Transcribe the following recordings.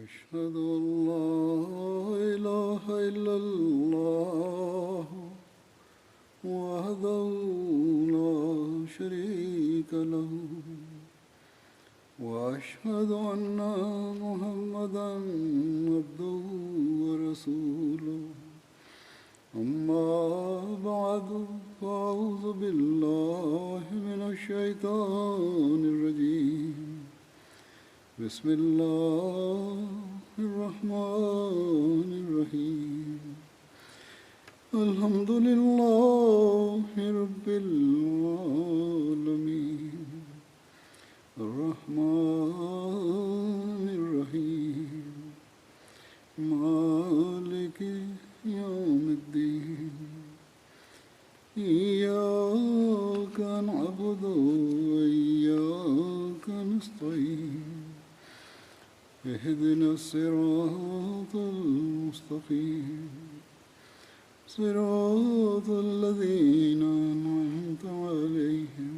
أشهد أن لا إله إلا الله وحده لا شريك له وأشهد أن محمدا عبده ورسوله أما بعد فأعوذ بالله من الشيطان الرجيم بسم الله الرحمن الرحيم الحمد لله رب العالمين الرحمن الرحيم مالك يوم الدين إياك نعبد وإياك نستعين اهدنا الصراط المستقيم صراط الذين أنعمت عليهم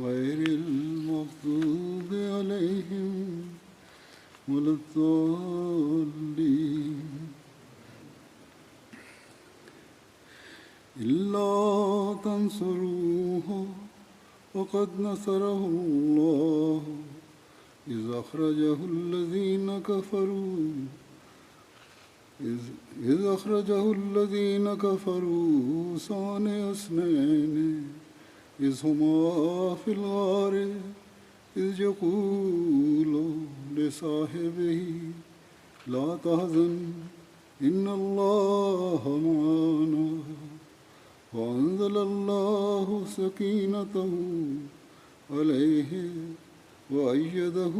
غير المغضوب عليهم ولا الضالين إلا تنصروه وقد نصره الله إذ أخرجه الذين كفروا ثاني اثنين إذ هما في الغار إذ يقول لصاحبه لا تحزن إن الله معنا وأنزل الله سكينته عليه وأيده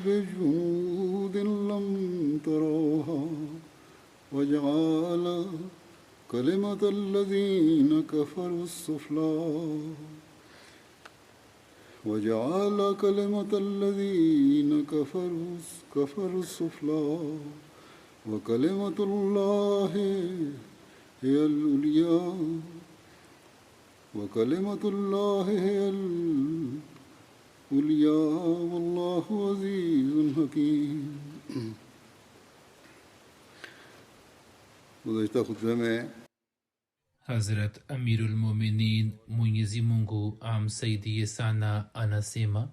بجنود لم تروها وجعل كلمة الذين كفروا السفلى وجعل كلمة الذين كفروا السفلى وكلمة الله هي العليا وكلمة الله هي العليا والله عزيز حكيم. गुज़श्ता खुतबे में Hazrat Amirul Mominin Mwenyezi Mungu amsaidie sana anasema,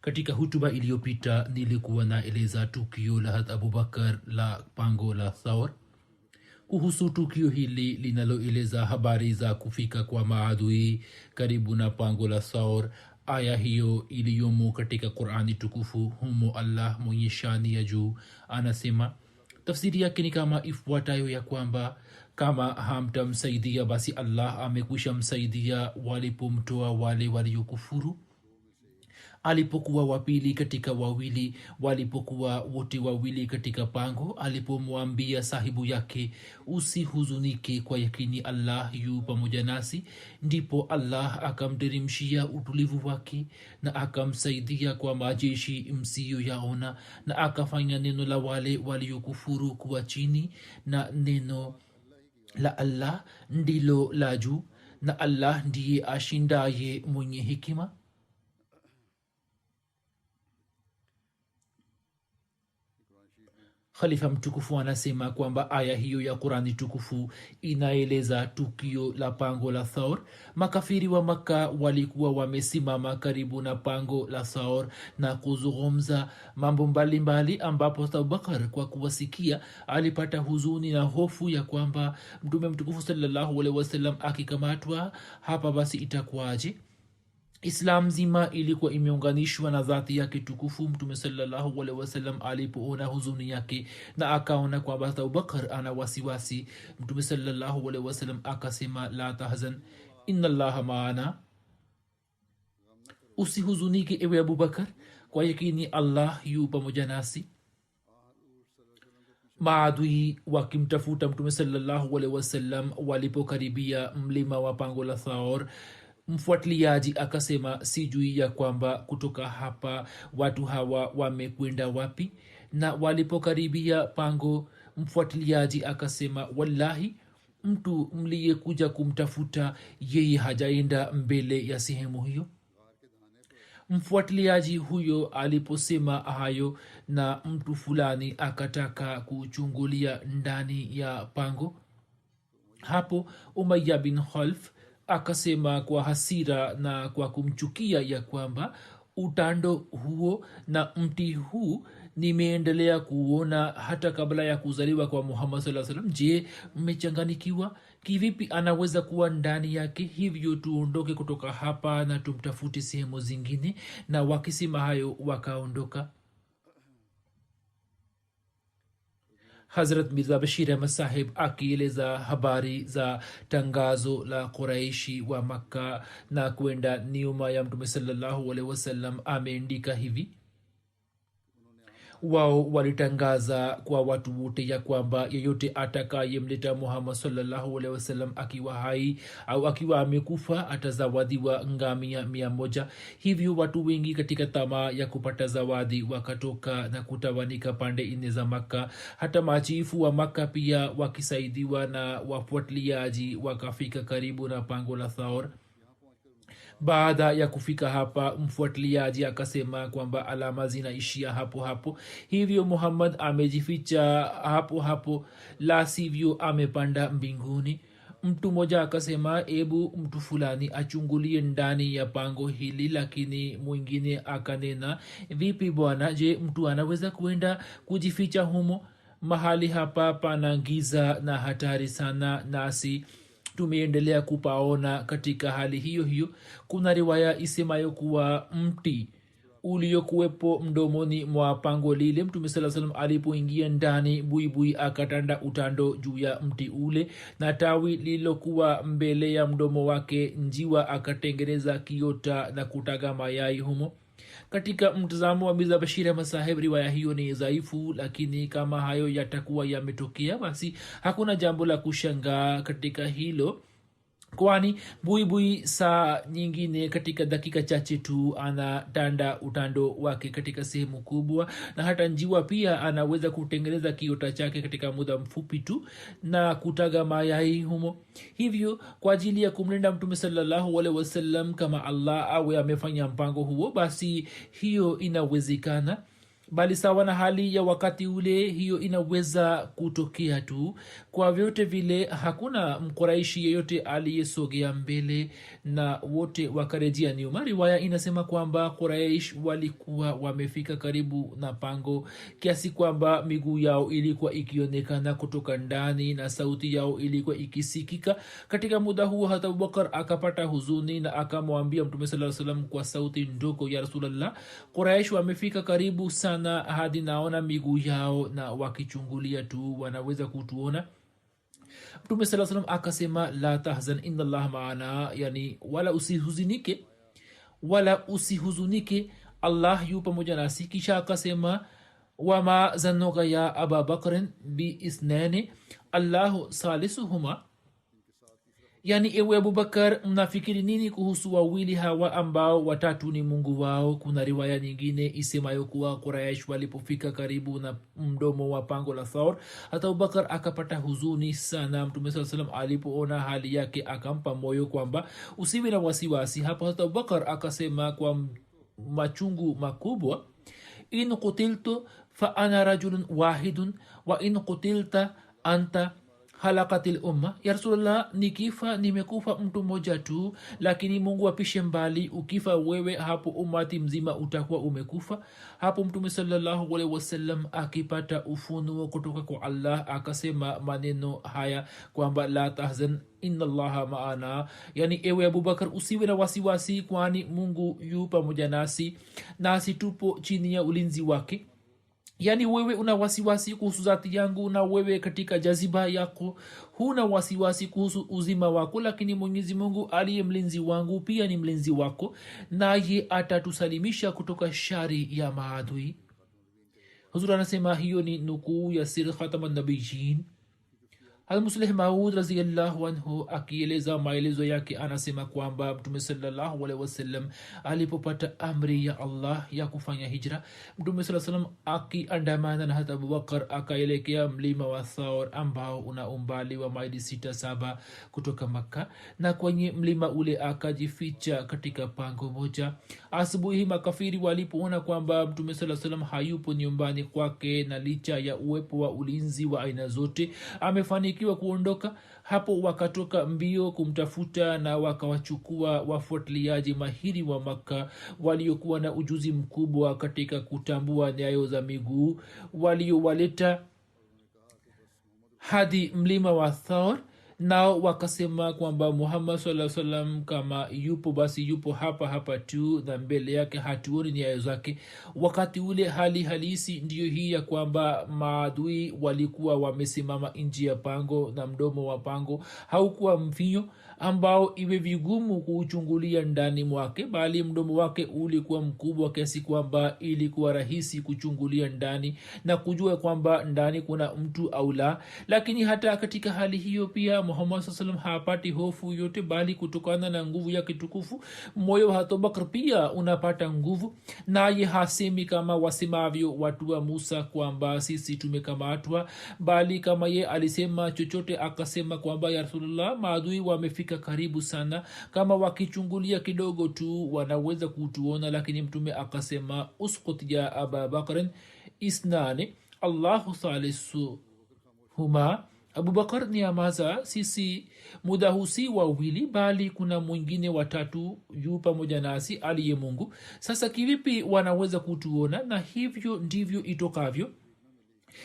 katika hutuba iliyopita nilikuwa naeleza tukio la Hazrat Abubakar la pango la Thawr. Kuhusu tukio hili linaloeleza habari za kufika kwa maadui karibu na pango la Thawr, aya hiyo iliyomo katika Qur'ani tukufu, humo Allah mwenye shani ya juu anasema, tafsiri yake ni kama ifuatayo, ya kwamba kama hamtamsaidia basi Allah amekwisha msaidia walipomtoa wale waliokufuru. Alipokuwa wapili katika wawili, walipokuwa wote wawili katika pango, alipomwambia sahibu yake, usihuzunike, kwa yakini Allah yu pamoja nasi, ndipo Allah akamteremshia utulivu wake na akamsaidia kwa majeshi msiyoyaona, na akafanya neno la wale waliokufuru kuwa chini na neno la Allah ndilo la juu, na Allah ndiye ashindaye mwenye hekima. Khalifa mtukufu anasema kwamba aya hiyo ya Qur'ani tukufu inaeleza tukio la pango la Thawr. Makafiri wa Makka walikuwa wamesimama karibu na pango la Thawr na kuzungumza mambo mbalimbali, ambapo Abubakar kwa kuwasikia alipata huzuni na hofu ya kwamba Mtume mtukufu sallallahu alaihi wasallam akikamatwa hapa basi itakuwaje. Islam zima ilikuwa imeunganishwa na dhati yake tukufu. Mtume sallallahu alaihi wasallam alipoona huzuni yake na akaona kwamba Abubakar ana wasiwasi, Mtume sallallahu alaihi wasallam akasema, la tahzan inna Allaha maana, usihuzunike ewe Abubakar, kwa yakini Allah yu pamoja nasi. Maadui wakimtafuta Mtume sallallahu alaihi wasallam walipokaribia mlima wa pango la Thawr, mfuatiliaji akasema, sijui ya kwamba kutoka hapa watu hawa wamekwenda wapi. Na walipokaribia pango, mfuatiliaji akasema, wallahi mtu mliyekuja kumtafuta yeye hajaenda mbele ya sehemu hiyo. mfuatiliaji huyo aliposema hayo na mtu fulani akataka kuchungulia ndani ya pango, hapo umaya bin khalf akasema kwa hasira na kwa kumchukia ya kwamba utando huo na mti huu nimeendelea kuona hata kabla ya kuzaliwa kwa Muhammad sallallahu alaihi wasallam. Je, mmechanganikiwa? Kivipi anaweza kuwa ndani yake? Hivyo tuondoke kutoka hapa na tumtafute sehemu zingine. Na wakisema hayo wakaondoka. Hazrat Mirza Bashir Ahmad Sahib akieleza habari za tangazo la Quraishi wa Makka na kwenda nyuma ya Mtume sallallahu alaihi wasallam ameandika hivi: wao walitangaza kwa watu wote ya kwamba yeyote atakayemleta Muhammad sallallahu alaihi wasallam akiwa hai au akiwa amekufa atazawadiwa ngamia 100. Hivyo watu wengi katika tamaa ya kupata zawadi wakatoka na kutawanika pande nne za Makka. Hata machifu wa Makka pia wakisaidiwa na wafuatiliaji wakafika karibu na pango la Thawr. Baada ya kufika hapa, mfuatiliaji akasema kwamba alama zinaishia hapo hapo, hivyo Muhammad amejificha hapo hapo, la sivyo amepanda mbinguni. Mtu mmoja akasema ebu mtu fulani achungulie ndani ya pango hili, lakini mwingine akanena vipi bwana, je mtu anaweza kuenda kujificha humo? Mahali hapa pana giza na hatari sana, nasi tumeendelea kupaona katika hali hiyo hiyo. Kuna riwaya isemayo kuwa mti uliokuwepo mdomoni mwa pango lile, Mtume sallallahu alaihi wasallam alipoingia ndani, buibui akatanda utando juu ya mti ule, na tawi lililokuwa mbele ya mdomo wake njiwa akatengeneza kiota na kutaga mayai humo. Katika mtazamo wa Mirza Bashir Ahmad Sahib, riwaya hiyo ni dhaifu, lakini kama hayo yatakuwa yametokea, basi hakuna jambo la kushangaa katika hilo, kwani buibui saa nyingine katika dakika chache tu anatanda utando wake katika sehemu kubwa, na hata njiwa pia anaweza kutengeneza kiota chake katika muda mfupi tu na kutaga mayai humo. Hivyo kwa ajili ya kumlinda Mtume sallallahu alaihi wasallam, kama Allah awe amefanya mpango huo, basi hiyo inawezekana. Bali sawa na hali ya wakati ule, hiyo inaweza kutokea tu. Kwa vyote vile hakuna Mquraishi yeyote aliyesogea mbele na wote wakarejea nyuma. Riwaya inasema kwamba Quraish walikuwa wamefika karibu na pango kiasi kwamba miguu yao ilikuwa ikionekana kutoka ndani na sauti yao ilikuwa ikisikika. Katika muda huo hata Abubakar akapata huzuni na akamwambia Mtume sallallahu alaihi wasallam kwa sauti ndogo, ya Rasulullah, Quraish wamefika karibu sana hadi naona miguu yao, na wakichungulia tu wanaweza kutuona. Mtume sallallahu alaihi wasallam akasema la tahzan inna Allah maana, yani wala usihuzunike, Allah yu pamoja nasi. Kisha akasema wama zannuka ya Aba Bakrin bi isnani Allahu salisuhuma, yani ewe Abubakar, mnafikiri nini kuhusu wawili hawa ambao watatu ni Mungu wao? Kuna riwaya nyingine isemayo kuwa Quraysh walipofika karibu na mdomo wa pango la Thawr, hata Abubakar akapata huzuni sana. Mtume sallallahu alaihi wasallam alipoona hali yake akampa moyo kwamba usiwe na wasiwasi. Hapo hata Abubakar akasema kwa machungu makubwa, in qutiltu fa ana rajulun wahidun wa in qutilta anta halakatil umma. Ya Rasulullah, nikifa nimekufa mtu mmoja tu, lakini Mungu apishe mbali, ukifa wewe hapo umati mzima utakuwa umekufa. Hapo Mtume sallallahu alaihi wasallam akipata ufunuo kutoka kwa Allah akasema maneno haya kwamba la tahzan inna Allaha maana, yani ewe Abubakar usiwe na wasiwasi, kwani Mungu yu pamoja nasi, nasi tupo chini ya ulinzi wake. Yani wewe una wasiwasi kuhusu zati yangu, na wewe katika jaziba yako huna wasiwasi kuhusu uzima wako, lakini Mwenyezi Mungu aliye mlinzi wangu pia ni mlinzi wako, naye atatusalimisha kutoka shari ya maadui. Huzur anasema hiyo ni nukuu ya Sir Khataman Nabiyyin. Musleh Maud radhiyallahu anhu akieleza maelezo yake anasema kwamba mtume sallallahu alaihi wasallam alipopata amri ya Allah ya kufanya hijra, mtume sallallahu alaihi wasallam akiandamana na hata Abubakar akaelekea mlima wa Thawr ambao una umbali wa maili 6-7 kutoka Makka, na kwenye mlima ule akajificha katika pango moja. Asubuhi makafiri walipoona kwamba mtume sallallahu alaihi wasallam hayupo nyumbani kwake na licha ya uwepo wa ulinzi wa aina zote amefanikiwa kuondoka, hapo wakatoka mbio kumtafuta na wakawachukua wafuatiliaji mahiri wa Makka waliokuwa na ujuzi mkubwa katika kutambua nyayo za miguu, waliowaleta hadi mlima wa Thawr. Nao wakasema kwamba Muhammad sallallahu alaihi wasallam kama yupo basi yupo hapa hapa tu na mbele yake hatuoni nyayo zake. Wakati ule hali halisi ndiyo hii ya kwamba maadui walikuwa wamesimama nje ya pango na mdomo wa pango haukuwa mfinyo ambao iwe vigumu kuuchungulia ndani mwake, bali mdomo wake ulikuwa mkubwa kiasi kwamba ilikuwa rahisi kuchungulia ndani na kujua kwamba ndani kuna mtu au la. Lakini hata katika hali hiyo pia Muhammad sallallahu alaihi wasallam hapati hofu yote, bali kutokana na nguvu ya kitukufu moyo wa Abubakar pia unapata nguvu, naye hasemi kama wasemavyo watu wa Musa kwamba sisi tumekamatwa, bali kama ye alisema chochote akasema kwamba ya Rasulullah, maadui wamefika karibu sana, kama wakichungulia kidogo tu wanaweza kutuona. Lakini mtume akasema uskut ya Abubakar isnani Allahu salisuhuma, Abubakar ni amaza, sisi muda husi wawili bali kuna mwingine watatu yu pamoja nasi aliye Mungu. Sasa kivipi wanaweza kutuona? Na hivyo ndivyo itokavyo.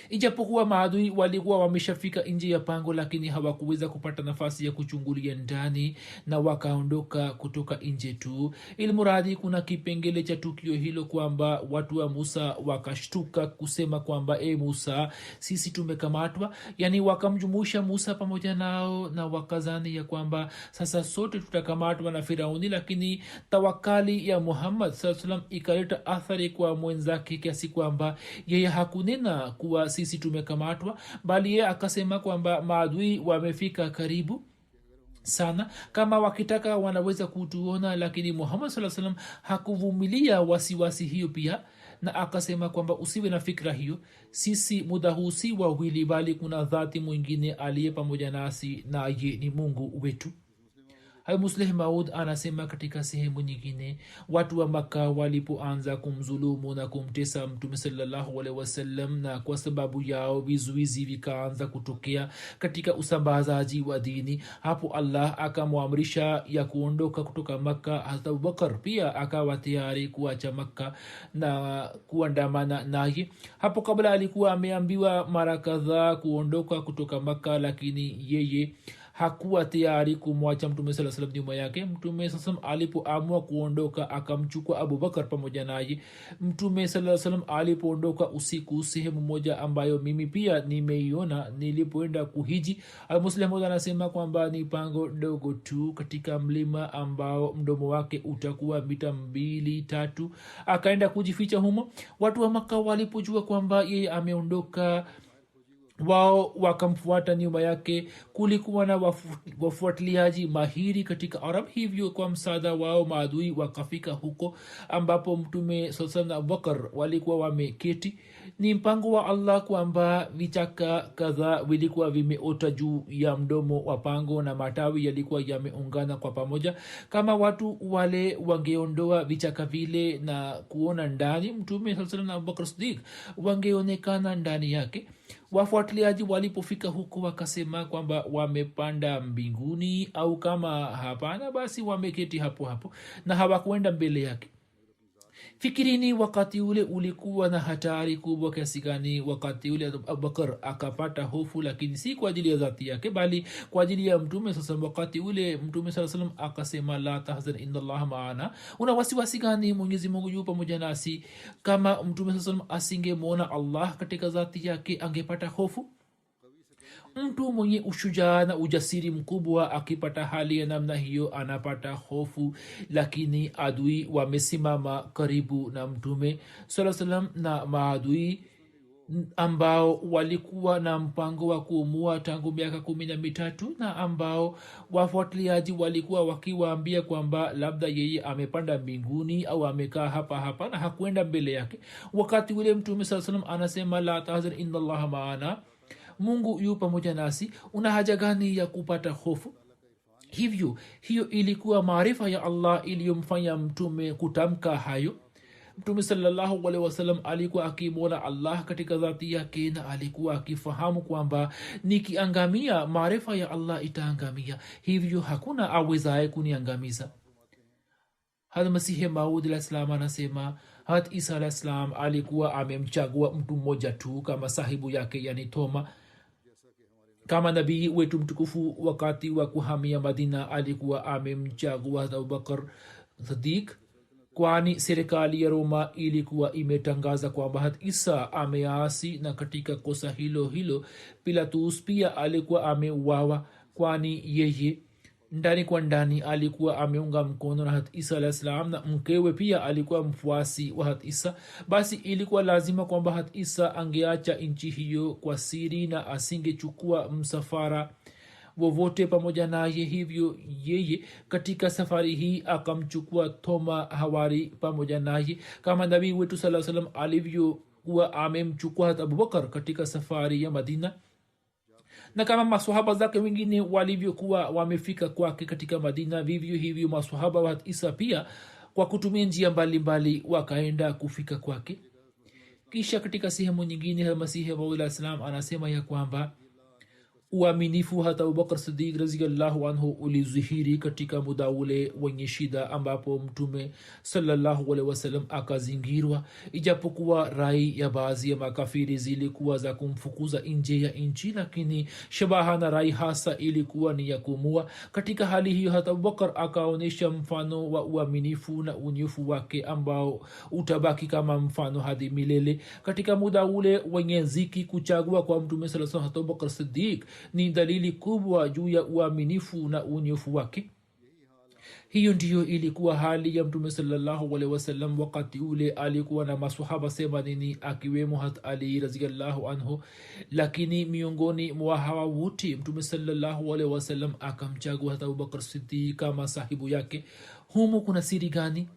Ijapokuwa maadui walikuwa wameshafika nje ya pango, lakini hawakuweza kupata nafasi ya kuchungulia ndani na wakaondoka kutoka nje tu. Ilmuradi kuna kipengele cha tukio hilo kwamba watu wa Musa wakashtuka kusema kwamba Musa, sisi tumekamatwa. Yani wakamjumuisha Musa pamoja nao na wakazani ya kwamba sasa sote tutakamatwa na Firauni. Lakini tawakali ya Muhammad sallallahu alaihi wasallam ikaleta athari kwa mwenzake kiasi kwamba yeye hakunena kuwa sisi tumekamatwa, bali yeye akasema kwamba maadui wamefika karibu sana, kama wakitaka wanaweza kutuona. Lakini Muhammad sallallahu alaihi wasallam hakuvumilia wasiwasi hiyo pia, na akasema kwamba usiwe na fikra hiyo, sisi muda huu si wawili bali kuna dhati mwingine aliye pamoja nasi, naye ni Mungu wetu. Musleh Maud anasema katika sehemu nyingine, watu wa Makka walipoanza kumzulumu na kumtesa mtume sallallahu alaihi wasallam, na kwa sababu yao vizuizi vikaanza kutokea katika usambazaji wa dini, hapo Allah akamwamrisha ya kuondoka kutoka Makka. Hata Abubakar pia akawa tayari kuacha Makka na kuandamana naye. Hapo kabla alikuwa ameambiwa mara kadhaa kuondoka kutoka Makka, lakini yeye hakuwa tayari kumwacha mtume sallallahu alaihi wasallam nyuma yake. Mtume sallallahu alaihi wasallam alipoamua kuondoka akamchukua Abubakar pamoja naye. Mtume sallallahu alaihi wasallam alipoondoka usiku, sehemu moja ambayo mimi pia nimeiona nilipoenda kuhiji, Muslim anasema kwamba ni pango dogo tu katika mlima ambao mdomo wake utakuwa mita 2-3. Akaenda kujificha humo. Watu wa Makka walipojua kwamba yeye ameondoka, wao wakamfuata nyuma yake. Kulikuwa na wafuatiliaji mahiri katika Arab, hivyo kwa msaada wao maadui wakafika huko ambapo mtume sallallahu na Abubakar walikuwa wameketi. Ni mpango wa Allah kwamba vichaka kadhaa vilikuwa vimeota juu ya mdomo wa pango na matawi yalikuwa yameungana kwa pamoja. Kama watu wale wangeondoa vichaka vile na kuona ndani, mtume sallallahu na Abubakar Siddiq wangeonekana ndani yake. Wafuatiliaji walipofika huko wakasema kwamba wamepanda mbinguni, au kama hapana basi wameketi hapo hapo na hawakwenda mbele yake. Fikirini wakati ule ulikuwa na hatari kubwa kiasi gani. Wakati ule Abubakar akapata hofu, lakini si kwa ajili ya dhati yake bali kwa ajili ya mtume. Sasa wakati ule mtume sallallahu alaihi wasallam akasema la tahzan inna Allah maana. Una wasiwasi gani? Mwenyezi Mungu yupo pamoja nasi. Kama mtume sallallahu alaihi wasallam asingemuona Allah katika dhati yake angepata hofu. Mtu mwenye ushujaa na ujasiri mkubwa akipata hali ya namna hiyo anapata hofu, lakini adui wamesimama karibu na mtume sallallahu alaihi wasallam na maadui ambao walikuwa na mpango wa kuumua tangu miaka 13 na ambao wafuatiliaji walikuwa wakiwaambia kwamba labda yeye amepanda mbinguni au amekaa hapa hapa na hakwenda mbele yake. Wakati ule mtume saa salam anasema la tahzan inna allaha maana, Mungu yu pamoja nasi, una haja gani ya kupata hofu? Hivyo hiyo ilikuwa maarifa ya Allah iliyomfanya mtume kutamka hayo. Mtume sallallahu alaihi wasallam alikuwa akimwona Allah katika dhati yake na alikuwa akifahamu kwamba nikiangamia maarifa ya Allah itaangamia, hivyo hakuna awezaye kuniangamiza. Hadha Masihi Maud alayhi salam anasema Hat Isa alayhi salam alikuwa amemchagua mtu mmoja tu kama sahibu yake, yani Thoma. Kama nabii wetu mtukufu wakati wa kuhamia Madina alikuwa amemchagua Abubakar Siddiq, kwani serikali ya Roma ilikuwa imetangaza kwamba Hat Isa ameasi, na katika kosa hilo hilo Pilatus pia alikuwa ameuawa, kwani yeye ndani kwa ndani alikuwa ameunga mkono na Hat Isa alayhi salam na mkewe pia alikuwa mfuasi wa Hat Isa. Basi ilikuwa lazima kwamba Hat Isa angeacha nchi hiyo kwa siri na asingechukua msafara wowote pamoja naye. Hivyo yeye katika safari hii akamchukua Thoma hawari pamoja naye, kama nabii wetu sallallahu alaihi wasallam alivyokuwa amemchukua Abubakar katika safari ya Madina, na kama maswahaba zake wengine walivyokuwa wamefika kwake katika Madina, vivyo hivyo maswahaba wa Isa pia kwa kutumia njia mbalimbali wakaenda kufika kwake. Kisha katika sehemu nyingine Masihi Maud alayhi salam anasema ya kwamba uaminifu hata Abubakar Siddiq radhiyallahu anhu ulizihiri katika muda ule wenye shida ambapo mtume sallallahu alaihi wasallam akazingirwa. Ijapokuwa rai ya baadhi ya makafiri zilikuwa za kumfukuza nje ya nchi, lakini shabaha na rai hasa ilikuwa ni ya kumua. Katika hali hiyo hata Abubakar akaonyesha mfano wa uaminifu na unyofu wake ambao utabaki kama mfano hadi milele. Katika muda ule wenye ziki, kuchagua kwa mtume sallallahu alaihi wasallam Abubakar Siddiq ni dalili kubwa juu ya uaminifu na unyofu wake. Hiyo ndiyo ilikuwa hali ya mtume sallallahu alaihi wasallam wakati ule. Alikuwa na maswahaba 80 akiwemo Hat Ali radhiyallahu anhu, lakini miongoni mwa hawa wote mtume sallallahu alaihi wasallam akamchagua Hat Abubakar Siddiq kama sahibu yake. Humo kuna siri gani?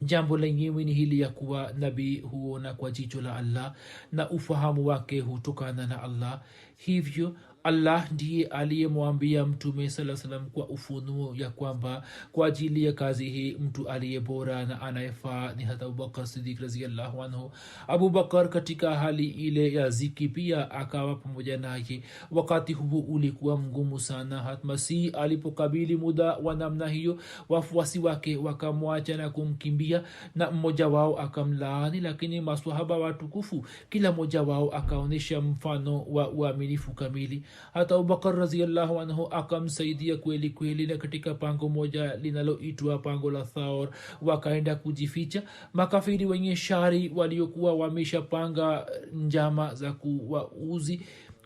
Jambo lenyewe ni hili ya kuwa nabii huona kwa jicho la Allah na ufahamu wake hutokana na Allah. Hivyo Allah ndiye aliyemwambia mtume sallallahu alaihi wasallam kwa ufunuo ya kwamba kwa ajili ya kazi hii mtu aliye bora na anayefaa ni hata Abubakar Siddiq radhiyallahu anhu. Abubakar katika hali ile ya ziki pia akawa pamoja naye. Wakati huo ulikuwa mgumu sana. Hat Masih alipokabili muda wa namna hiyo, wafuasi wake wakamwacha na kumkimbia, na mmoja wao akamlaani, lakini maswahaba watukufu kila mmoja wao akaonyesha mfano wa uaminifu kamili. Hata Abubakar radhiyallahu anhu akamsaidia kweli kweli, na katika pango moja linaloitwa pango la Thawr wakaenda kujificha. Makafiri wenye shari waliokuwa wameshapanga njama za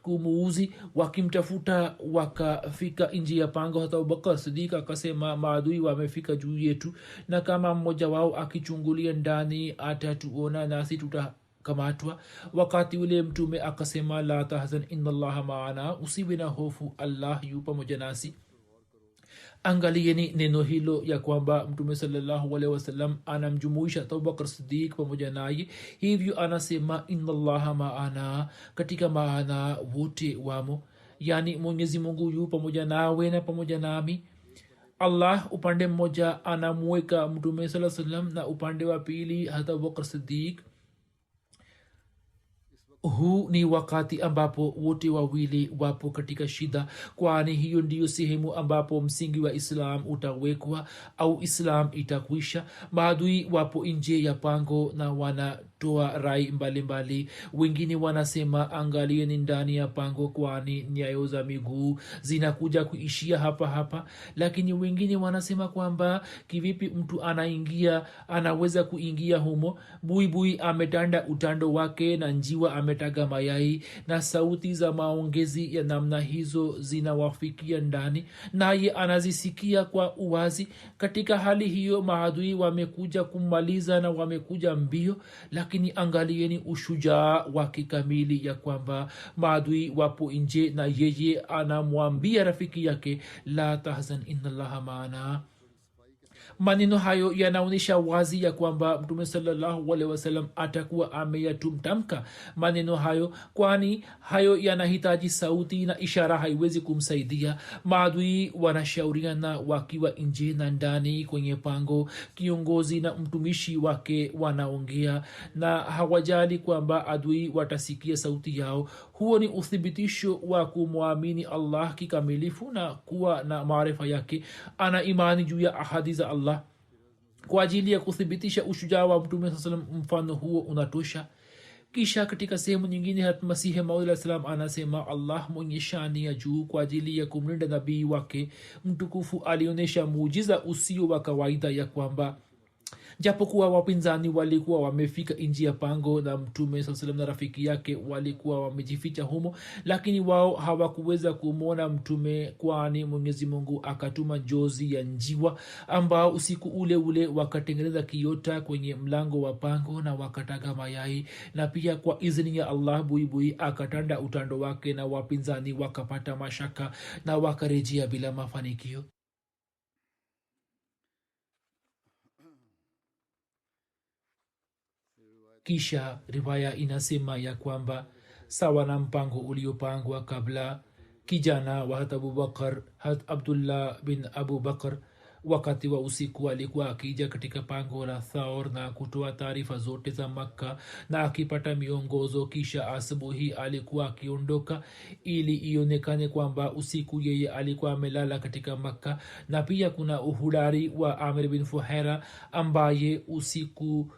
kumuuzi wakimtafuta wakafika nje ya pango. Hata Abubakar Siddiq akasema maadui wamefika juu yetu, na kama mmoja wao akichungulia ndani atatuona nasi tutakamatwa. Wakati ule mtume akasema la tahzan inna allaha maana, usiwe na hofu, Allah yu pamoja nasi. Angalieni neno hilo ya kwamba mtume sallallahu alaihi wasallam anamjumuisha Abubakar Siddiq pamoja naye. Hivyo anasema inna allaha maana, katika maana wote wamo, yani Mwenyezi Mungu yu pamoja nawe na pamoja nami. Allah upande mmoja anamweka mtume sallallahu alaihi wasallam na upande wa pili hata Abubakar Siddiq. Huu ni wakati ambapo wote wawili wapo katika shida, kwani hiyo ndiyo sehemu ambapo msingi wa Islam utawekwa au Islam itakwisha. Maadui wapo nje ya pango na wanatoa rai mbalimbali. Wengine wanasema angalieni ndani ya pango, kwani nyayo za miguu zinakuja kuishia hapa hapa. Lakini wengine wanasema kwamba kivipi mtu anaweza kuingia humo? Buibui ametanda utando wake na njiwa ametaga mayai, na sauti za maongezi ya namna hizo zinawafikia ndani, naye anazisikia kwa uwazi. Katika hali hiyo maadui wamekuja kummaliza na wamekuja mbio, lakini lakini angalieni ushujaa wake kamili ya kwamba maadui wapo nje na yeye anamwambia rafiki yake la tahzan innallaha maana. maneno hayo yanaonyesha wazi ya kwamba mtume sallallahu alaihi wasallam atakuwa ameyatumtamka maneno hayo, kwani hayo yanahitaji sauti na ishara haiwezi kumsaidia. maadui wanashauriana wakiwa nje na ndani kwenye pango. kiongozi na mtumishi wake wanaongea na hawajali kwamba adui watasikia sauti yao. huo ni uthibitisho wa kumwamini allah kikamilifu na kuwa na maarifa yake. ana imani juu ya ahadi za allah. kwa ajili ya kuthibitisha ushujaa wa mtume saa salam mfano huo unatosha. kisha katika sehemu nyingine hatmasihi maud alah salam anasema allah mwenye shani ya juu kwa ajili ya kumlinda nabii wake mtukufu alionyesha muujiza usio wa kawaida ya kwamba japokuwa wapinzani walikuwa wamefika nji ya pango na mtume saa salam na rafiki yake walikuwa wamejificha humo, lakini wao hawakuweza kumwona mtume, kwani mwenyezi mungu akatuma jozi ya njiwa ambao usiku ule ule wakatengeneza kiota kwenye mlango wa pango na wakataga mayai, na pia kwa izini ya allah buibui akatanda utando wake na wapinzani wakapata mashaka na wakarejea bila mafanikio. kisha riwaya inasema ya kwamba sawa na mpango uliopangwa kabla, kijana wa hat abubakar hat abdullah bin abubakar wakati wa usiku alikuwa akija katika pango la thaur na kutoa taarifa zote za makka na akipata miongozo. kisha asubuhi alikuwa akiondoka ili ionekane kwamba usiku yeye alikuwa amelala katika makka. na pia kuna uhudari wa amir bin fuhaira ambaye usiku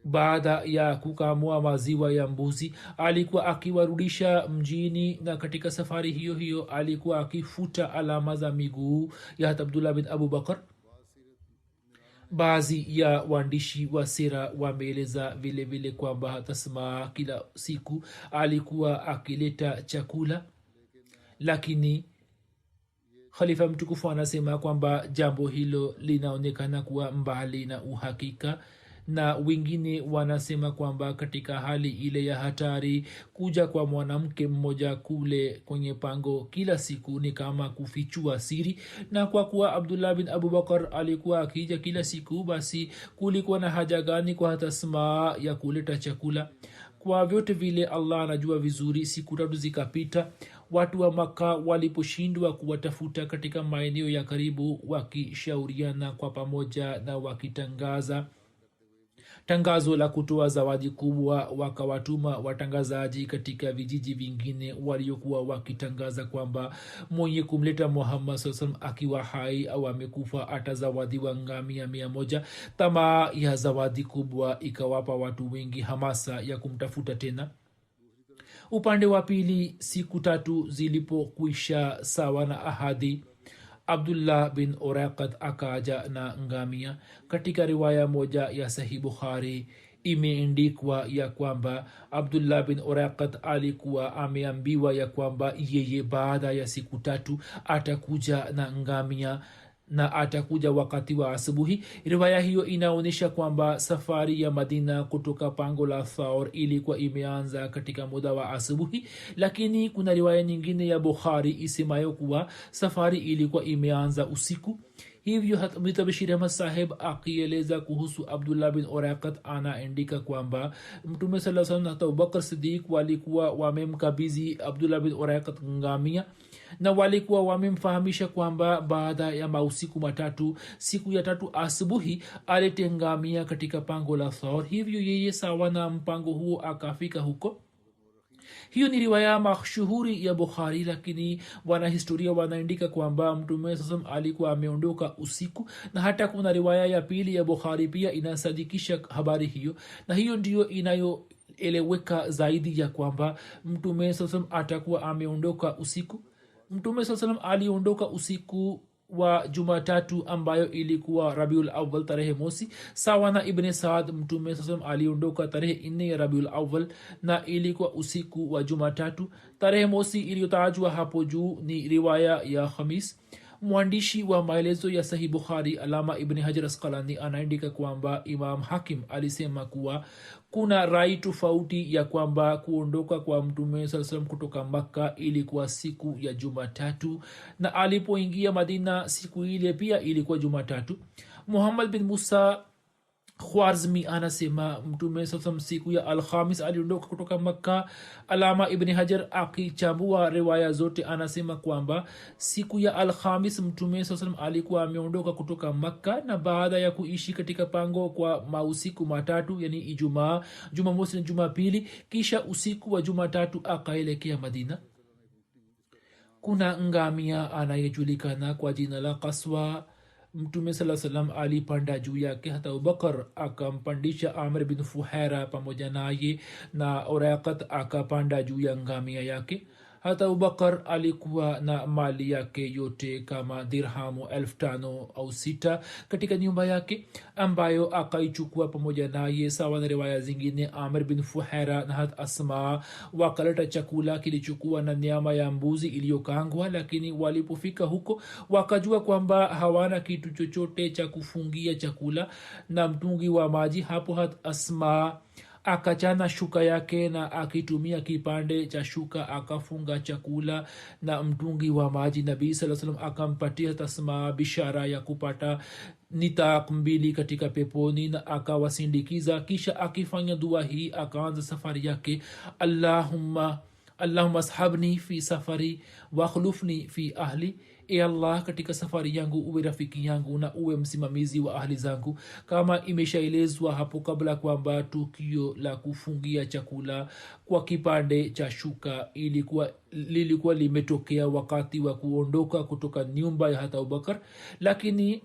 baada ya kukamua maziwa ya mbuzi alikuwa akiwarudisha mjini, na katika safari hiyo hiyo alikuwa akifuta alama za miguu ya hat abdullah bin abubakar. baadhi ya waandishi wa sira wameeleza vile vile kwamba hatasma kila siku alikuwa akileta chakula, lakini khalifa mtukufu anasema kwamba jambo hilo linaonekana kuwa mbali na uhakika, na wengine wanasema kwamba katika hali ile ya hatari kuja kwa mwanamke mmoja kule kwenye pango kila siku ni kama kufichua siri, na kwa kuwa abdullah bin abubakar alikuwa akija kila siku, basi kulikuwa na haja gani kwa hatasma ya kuleta chakula? kwa vyote vile allah anajua vizuri. siku 3 zikapita. watu wa maka waliposhindwa kuwatafuta katika maeneo ya karibu, wakishauriana kwa pamoja na wakitangaza tangazo la kutoa zawadi kubwa, wakawatuma watangazaji katika vijiji vingine waliokuwa wakitangaza kwamba mwenye kumleta muhammad saa salam akiwa hai au amekufa atazawadiwa ngamia 100. tamaa ya zawadi kubwa ikawapa watu wengi hamasa ya kumtafuta tena. upande wa pili, siku 3 zilipokwisha sawa na ahadi, abdullah bin uraqat akaja na ngamia. katika riwaya moja ya sahih bukhari imeendikwa ya kwamba abdullah bin uraqat alikuwa ameambiwa ya kwamba yeye baada ya siku 3 atakuja na ngamia na atakuja wakati wa asubuhi. riwaya hiyo inaonyesha kwamba safari ya madina kutoka pango la thaur ilikuwa imeanza katika muda wa asubuhi, lakini kuna riwaya nyingine ya bukhari isemayo kuwa safari ilikuwa imeanza usiku. hivyo hatabishir ahmad saheb akieleza kuhusu abdullah bin uraqat anaandika kwamba mtume saa salam na abubakar sidiq walikuwa wamemkabizi abdullah bin uraqat ngamia na walikuwa wamemfahamisha kwamba baada ya mausiku 3 siku ya 3 asubuhi alete ngamia katika pango la thawr. hivyo yeye sawa na mpango huo akafika huko. hiyo ni riwaya mashuhuri ya bukhari, lakini wanahistoria wanaandika kwamba mtume sasam alikuwa ameondoka usiku, na hata kuna riwaya ya pili ya bukhari pia inasadikisha habari hiyo, na hiyo ndiyo inayoeleweka zaidi ya kwamba mtume sasam atakuwa ameondoka usiku. mtume saa salam aliondoka usiku wa jumatatu ambayo ilikuwa rabiul awal tarehe mosi. sawa na ibn saad, mtume saa salam aliondoka tarehe 4 ya rabiul awal na ilikuwa usiku wa jumatatu. tarehe mosi iliyotajwa hapo juu ni riwaya ya khamis. mwandishi wa maelezo ya sahih bukhari alama ibn hajar asqalani anaandika kwamba imam hakim alisema kuwa kuna rai tofauti ya kwamba kuondoka kwa mtume saa salam kutoka makka ilikuwa siku ya jumatatu na alipoingia madina siku ile pia ilikuwa jumatatu. muhammad bin musa khwarzmi anasema mtume saa siku ya alhamis aliondoka kutoka makka. alama ibni hajar akichambua riwaya zote anasema kwamba siku ya alhamis mtume saa alikuwa ameondoka kutoka makka na baada ya kuishi katika pango kwa mausiku matatu yani ijumaa, jumamosi na jumapili, kisha usiku wa jumatatu akaelekea madina. kuna ngamia anayejulikana kwa jina la kaswa. mtume saa salam alipanda juu yake. hata abubakar akampandisha amr bin fuhaira pamoja naye na uraqat akapanda juu ya ngamia yake. hata abubakar alikuwa na mali yake yote kama dirhamu 5,000 au 6 katika nyumba yake ambayo akaichukua pamoja naye. sawa na riwaya zingine amr bin fuhaira na hat asma wakaleta chakula kilichokuwa na nyama ya mbuzi iliyokangwa, lakini walipofika huko wakajua kwamba hawana kitu chochote cha kufungia chakula na mtungi wa maji. hapo hat asma akachana shuka yake na akitumia kipande cha shuka akafunga chakula na mtungi wa maji. nabii saa salam akampatia tasma bishara ya kupata nitaq 2 katika peponi na akawasindikiza. kisha akifanya dua hii akaanza safari yake: allahumma ashabni fi safari wakhlufni fi ahli. e allah, katika safari yangu uwe rafiki yangu na uwe msimamizi wa ahli zangu. kama imeshaelezwa hapo kabla kwamba tukio la kufungia chakula kwa kipande cha shuka lilikuwa limetokea wakati wa kuondoka kutoka nyumba ya hata abubakar, lakini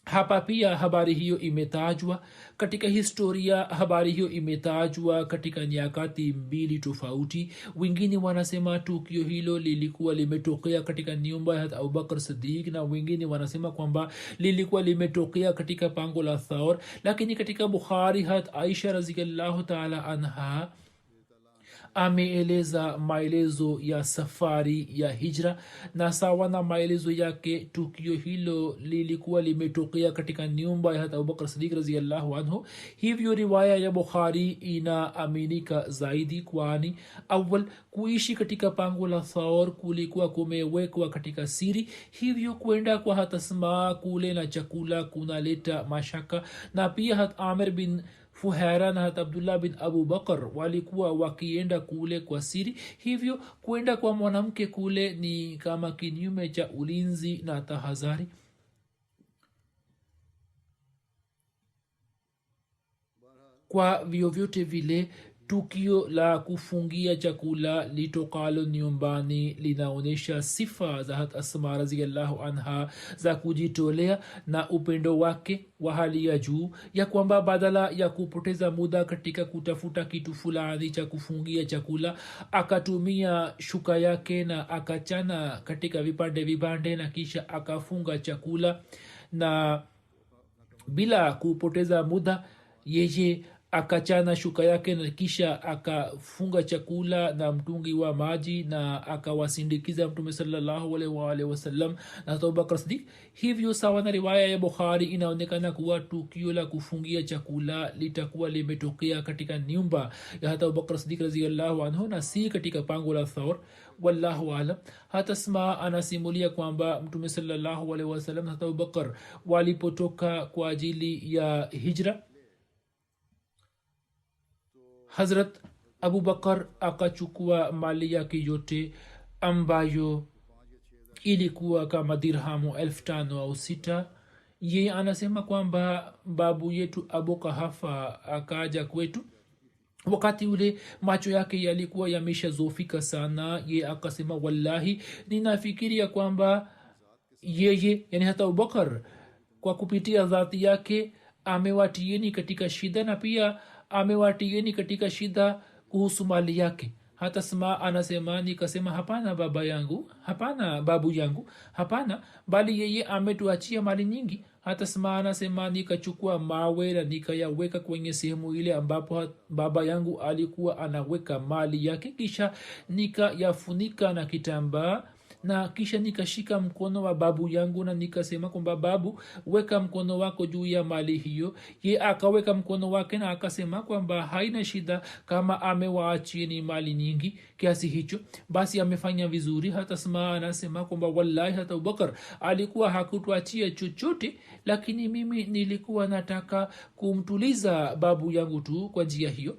hapa pia habari hiyo imetajwa katika historia. habari hiyo imetajwa katika nyakati 2 tofauti. wengine wanasema tukio hilo lilikuwa limetokea katika nyumba ya abubakar siddiq na wengine wanasema kwamba lilikuwa limetokea katika pango la Thawr. lakini katika bukhari hat aisha radhiallahu taala anha ameeleza maelezo ya safari ya hijra na sawa na maelezo yake tukio hilo lilikuwa limetokea katika nyumba ya abubakar siddiq radhiallahu anhu. hivyo riwaya ya bukhari inaaminika zaidi, kwani awal kuishi katika pango la Thawr kulikuwa kumewekwa katika siri, hivyo kwenda kwa hatasma kule na chakula kunaleta mashaka. na pia hat amir bin fuhaira na hata abdullah bin abu bakar walikuwa wakienda kule kwa siri, hivyo kwenda kwa mwanamke kule ni kama kinyume cha ulinzi na tahadhari. kwa vyovyote vile tukio la kufungia chakula litokalo nyumbani linaonyesha sifa za hat asma radhiallahu anha za kujitolea na upendo wake wa hali ya juu, ya kwamba badala ya kupoteza muda katika kutafuta kitu fulani cha kufungia chakula akatumia shuka yake na akachana katika vipande na kisha akafunga chakula, na bila kupoteza muda yeye akachana shuka yake na kisha akafunga chakula na mtungi wa maji na akawasindikiza mtume sallallahu alaihi wasallam na abubakar siddiq. hivyo sawa na riwaya ya bukhari inaonekana kuwa tukio la kufungia chakula litakuwa limetokea katika nyumba ya hata abubakar siddiq radhiallahu anhu na si katika pango la Thawr. wallahu alam. hata sma anasimulia kwamba mtume sallallahu alaihi wasallam na abubakar walipotoka kwa ajili ya hijra, hazrat abubakar akachukua mali yake yote ambayo ilikuwa kama dirhamu 5,000 au 6. ye anasema kwamba babu yetu abu kahafa akaja kwetu wakati ule macho yake yalikuwa yameshazofika sana. ye akasema wallahi ninafikiria kwamba yeye yani hata abubakar kwa kupitia dhati yake amewatieni katika shida na pia amewatieni katika shida kuhusu mali yake. hata sma anasema nikasema hapana baba yangu, hapana babu yangu, hapana, bali yeye ametuachia mali nyingi. hata sma anasema nikachukua mawe na nikayaweka kwenye sehemu ile ambapo baba yangu alikuwa anaweka mali yake, kisha nikayafunika na kitambaa na kisha nikashika mkono wa babu yangu na nikasema kwamba babu, weka mkono wako juu ya mali hiyo. Ye akaweka mkono wake na akasema kwamba haina shida, kama amewaachia mali nyingi kiasi hicho basi amefanya vizuri. hata Asma anasema kwamba wallahi hata Abubakar alikuwa hakutuachia chochote, lakini mimi nilikuwa nataka kumtuliza babu yangu tu kwa njia hiyo.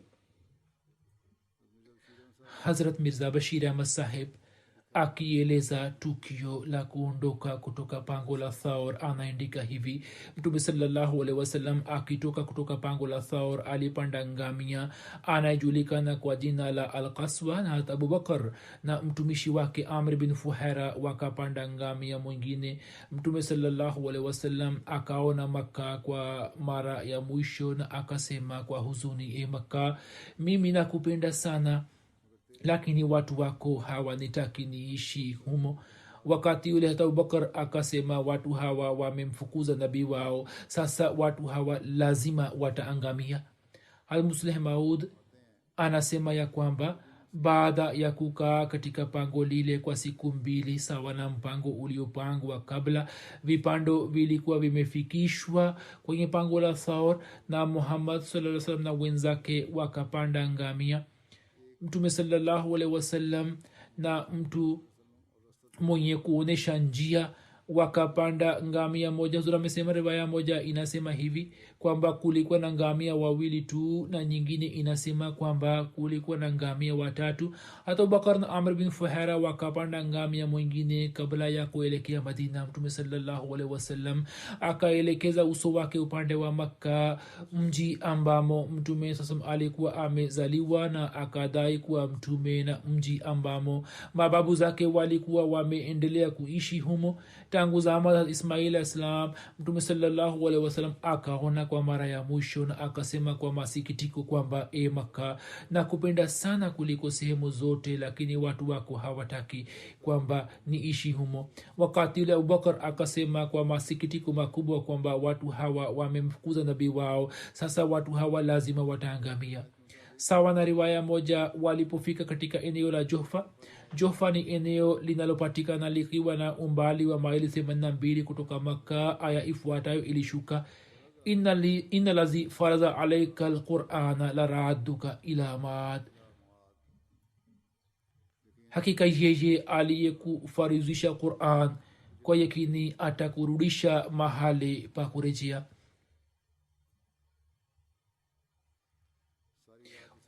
Hazrat Mirza Bashir Ahmad Saheb akieleza tukio la kuondoka kutoka pango la Thaur anaandika hivi: Mtume sallallahu alaihi wasallam akitoka kutoka pango la Thaur alipanda ngamia anayejulikana kwa jina la Al-Qaswa, na hata Abubakar na mtumishi wake Amr bin Fuhaira wakapanda ngamia mwingine. Mtume sallallahu alaihi wasallam akaona Makka kwa mara ya mwisho na akasema kwa huzuni, e Makka, mimi nakupenda sana, lakini watu wako hawanitaki niishi humo. Wakati ule hata Abubakar akasema, watu hawa wamemfukuza nabii wao, sasa watu hawa lazima wataangamia. Al-Musleh Maud anasema ya kwamba baada ya kukaa katika pango lile kwa siku 2 sawa na mpango uliopangwa kabla, vipando vilikuwa vimefikishwa kwenye pango la Thaur na Muhammad sallallahu alaihi wasallam na wenzake wakapanda ngamia. Mtume sallallahu alaihi wasallam na mtu mwenye kuonesha njia wakapanda ngamia moja. Zura amesema riwaya moja inasema hivi kwamba kulikuwa na ngamia wawili tu, na nyingine inasema kwamba kulikuwa na ngamia watatu. hata Abubakar na Amr bin Fuhaira wakapanda ngamia mwingine kabla ya kuelekea Madina. Mtume sallallahu alaihi wasallam akaelekeza uso wake upande wa Makka, mji ambamo mtume sasa alikuwa amezaliwa na akadai kuwa mtume, na mji ambamo mababu zake walikuwa wameendelea kuishi humo tangu zama za Ismail alayhisalam. Mtume sallallahu alaihi wasallam akaona kwa mara ya mwisho na akasema kwa masikitiko kwamba, e Makka, nakupenda sana kuliko sehemu zote, lakini watu wako hawataki kwamba niishi humo. Wakati ule Abubakar akasema kwa masikitiko makubwa kwamba watu hawa wamemfukuza nabii wao, sasa watu hawa lazima wataangamia. Sawa na riwaya moja, walipofika katika eneo la Juhfa. Juhfa ni eneo linalopatikana likiwa na umbali wa maili 82 kutoka Makka. Aya ifuatayo ilishuka: inna lazi faraza alaika alqur'ana la raaduka ila maad, hakika yeye aliyekufarizisha Qur'an kwa yakini atakurudisha mahali pa kurejea.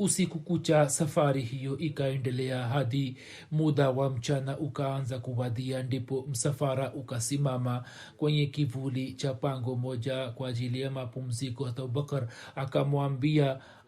Usiku kucha safari hiyo ikaendelea hadi muda wa mchana ukaanza kuwadia, ndipo msafara ukasimama kwenye kivuli cha pango moja kwa ajili ya mapumziko. hata Abubakar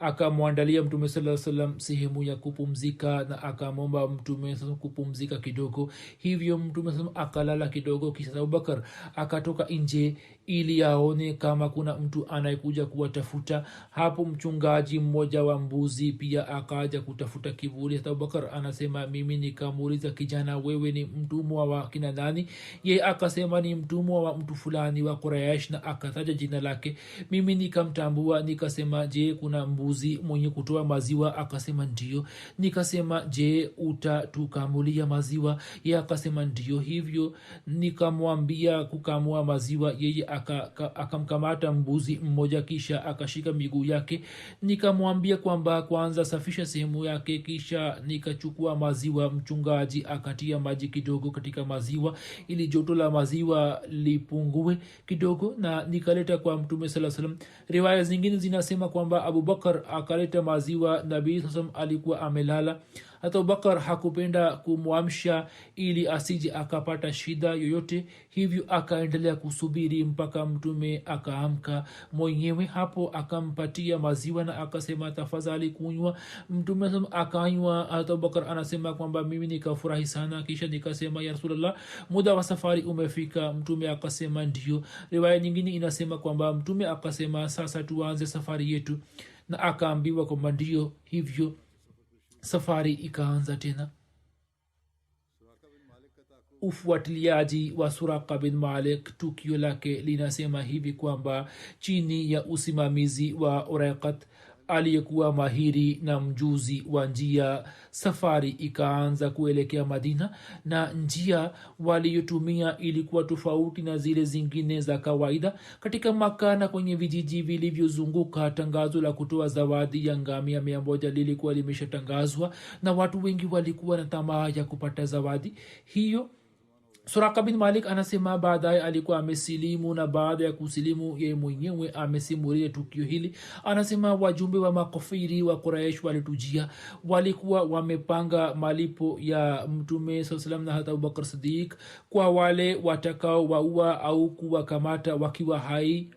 akamwandalia Mtume sallallahu alaihi wasallam sehemu ya kupumzika na akamwomba Mtume kupumzika kidogo. Hivyo Mtume akalala kidogo, kisha Abubakar akatoka nje ili aone kama kuna mtu anayekuja kuwatafuta. Hapo mchungaji mmoja wa mbuzi pia akaja kutafuta kivuli. hata Abubakar anasema, mimi nikamuuliza kijana, wewe ni mtumwa wa kina nani? Ye akasema ni mtumwa wa mtu fulani wa Quraysh, na akataja jina lake. Mimi nikamtambua, nikasema, je, kuna mbuzi mwenye kutoa maziwa? Akasema ndio. Nikasema, je, utatukamulia maziwa? Ye akasema ndio. Hivyo nikamwambia kukamua maziwa. Yeye akamkamata mbuzi mmoja, kisha akashika miguu yake. Nikamwambia kwamba kwanza safisha sehemu yake, kisha nikachukua maziwa. Mchungaji akatia maji kidogo katika maziwa ili joto la maziwa lipungue kidogo, na nikaleta kwa Mtume sallallahu alaihi wasallam. Riwaya zingine zinasema kwamba Abubakar akaleta maziwa. Nabii sallallahu alikuwa amelala. hata Abubakar hakupenda kumwamsha ili asije akapata shida yoyote, hivyo akaendelea kusubiri mpaka Mtume akaamka mwenyewe. Hapo akampatia maziwa na akasema, tafadhali kunywa. Mtume akanywa. hata Abubakar anasema kwamba mimi nikafurahi sana, kisha nikasema, ya Rasulullah, muda wa safari umefika. Mtume akasema ndio. Riwaya nyingine inasema kwamba Mtume akasema, sasa tuanze safari yetu, na akaambiwa kwamba ndio. Hivyo safari ikaanza tena. Ufuatiliaji wa Suraka bin Malik, tukio lake linasema hivi kwamba chini ya usimamizi wa Uraiqat, aliyekuwa mahiri na mjuzi wa njia. Safari ikaanza kuelekea Madina, na njia waliyotumia ilikuwa tofauti na zile zingine za kawaida. Katika Maka na kwenye vijiji vilivyozunguka, tangazo la kutoa zawadi ya ngamia 100 lilikuwa limeshatangazwa, na watu wengi walikuwa na tamaa ya kupata zawadi hiyo. Suraka bin Malik anasema baadaye alikuwa amesilimu, na baada ya kusilimu yeye mwenyewe amesimulia tukio hili. Anasema wajumbe wa makafiri wa Quraysh walitujia, walikuwa wamepanga malipo ya Mtume SAW na hata Abubakar Siddiq kwa wale watakao waua au kuwakamata wakiwa hai.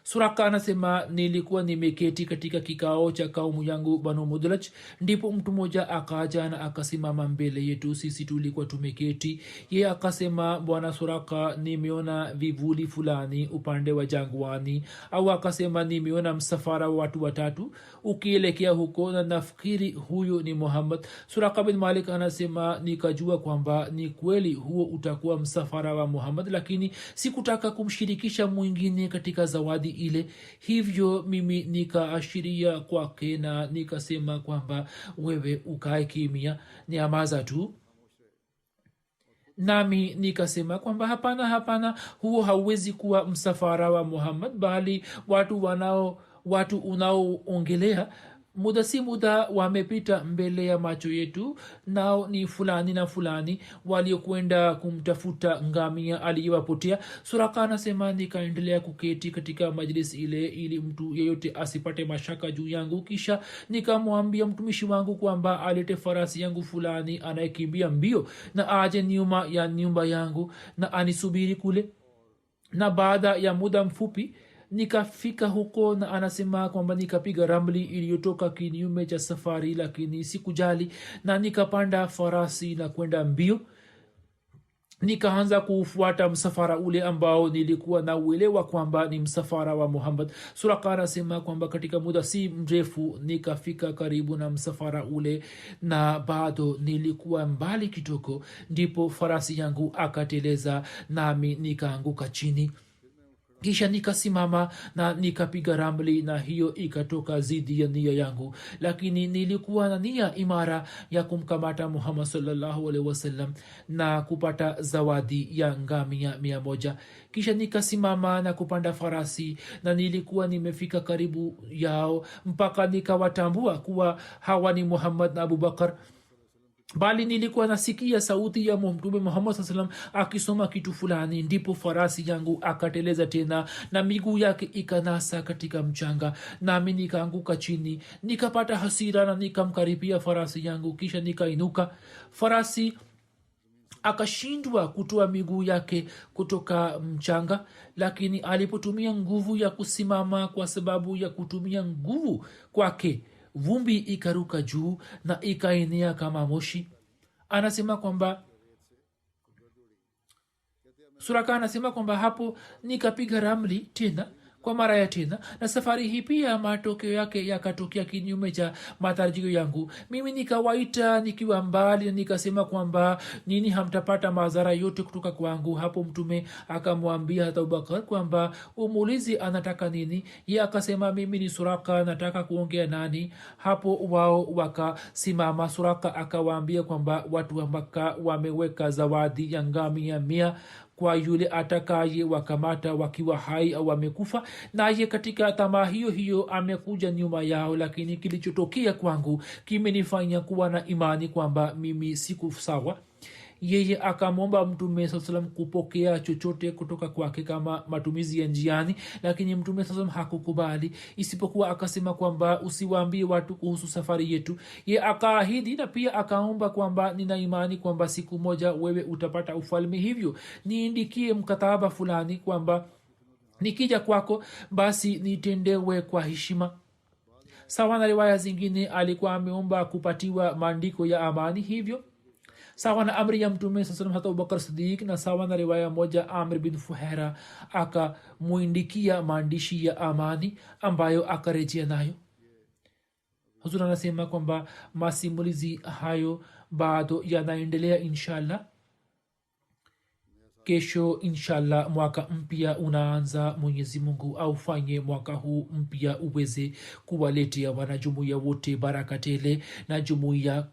Suraka anasema nilikuwa nimeketi katika kikao cha kaumu yangu Banu Mudlaj, ndipo mtu mmoja akaja na akasimama mbele yetu. Sisi tulikuwa tumeketi. Yeye akasema, bwana Suraka, nimeona vivuli fulani upande wa jangwani, au akasema nimeona msafara wa watu watatu ukielekea huko na nafikiri huyo ni Muhammad. Suraka bin Malik anasema nikajua kwamba ni kweli huo utakuwa msafara wa Muhammad, lakini sikutaka kumshirikisha mwingine katika zawadi ile. Hivyo mimi nikaashiria kwake na nikasema kwamba wewe ukae kimya, nyamaza tu. Nami nikasema kwamba hapana, huo hauwezi kuwa msafara wa Muhammad, bali watu unaoongelea muda si muda wamepita mbele ya macho yetu, nao ni fulani na fulani waliokwenda kumtafuta ngamia aliyewapotea. Suraka anasema nikaendelea kuketi katika majlis ile ili mtu yeyote asipate mashaka juu yangu. Kisha nikamwambia mtumishi wangu kwamba alete farasi yangu fulani anayekimbia mbio na aje nyuma ya nyumba yangu na anisubiri kule. Na baada ya muda mfupi nikafika huko, na anasema kwamba nikapiga ramli iliyotoka kinyume cha safari, lakini sikujali na nikapanda farasi na kwenda mbio. Nikaanza kufuata msafara ule ambao nilikuwa na uelewa kwamba ni msafara wa Muhammad. Suraka anasema kwamba katika muda si mrefu nikafika karibu na msafara ule, na bado nilikuwa mbali kidogo, ndipo farasi yangu akateleza nami nikaanguka chini. Kisha nikasimama na nikapiga ramli, na hiyo ikatoka zidi ya nia yangu, lakini nilikuwa na nia imara ya kumkamata Muhammad sallallahu alaihi wasallam na kupata zawadi ya ngamia 100. Kisha nikasimama na kupanda farasi, na nilikuwa nimefika karibu yao mpaka nikawatambua kuwa hawa ni Muhammad na Abubakar, bali nilikuwa nasikia sauti ya Mtume Muhammad SAW akisoma kitu fulani. Ndipo farasi yangu akateleza tena na miguu yake ikanasa katika mchanga, nami nikaanguka chini. Nikapata hasira na nikamkaribia farasi yangu, kisha nikainuka. Farasi akashindwa kutoa miguu yake kutoka mchanga, lakini alipotumia nguvu ya kusimama, kwa sababu ya kutumia nguvu kwake, vumbi ikaruka juu na ikaenea kama moshi. Anasema kwamba Suraka anasema kwamba hapo nikapiga ramli tena kwa mara ya tena, na safari hii pia matokeo yake yakatokea kinyume cha matarajio yangu. Mimi nikawaita nikiwa mbali na nikasema kwamba nini, hamtapata madhara yote kutoka kwangu. Hapo Mtume akamwambia hata Abubakar kwamba umuulizi anataka nini. Ye akasema mimi ni Suraka, nataka kuongea nani. Hapo wao wakasimama. Suraka akawaambia kwamba watu wa Makka wameweka zawadi ya ngamia 100 kwa yule atakaye wakamata wakiwa hai au wamekufa, naye katika tamaa hiyo hiyo amekuja nyuma yao. Lakini kilichotokea kwangu kimenifanya kuwa na imani kwamba mimi siku sawa. Yeye akamwomba Mtume SAW kupokea chochote kutoka kwake kama matumizi ya njiani, lakini Mtume SAW hakukubali, isipokuwa akasema kwamba usiwaambie watu kuhusu safari yetu. Ye akaahidi na pia akaomba kwamba nina imani kwamba siku moja wewe utapata ufalme, hivyo niindikie mkataba fulani kwamba nikija kwako basi nitendewe kwa heshima. Sawa na riwaya zingine alikuwa ameomba kupatiwa maandiko ya amani, hivyo sawa na amri ya Mtume SAW hata Abubakar Siddiq, na sawa na riwaya moja Amr bin Fuhaira akamuindikia maandishi ya amani ambayo akarejea nayo. Huzur anasema kwamba masimulizi hayo bado yanaendelea inshallah. kesho inshallah mwaka mpya unaanza. mwenyezi mungu aufanye mwaka huu mpya uweze kuwaletea wanajumuiya wote baraka tele na jumuiya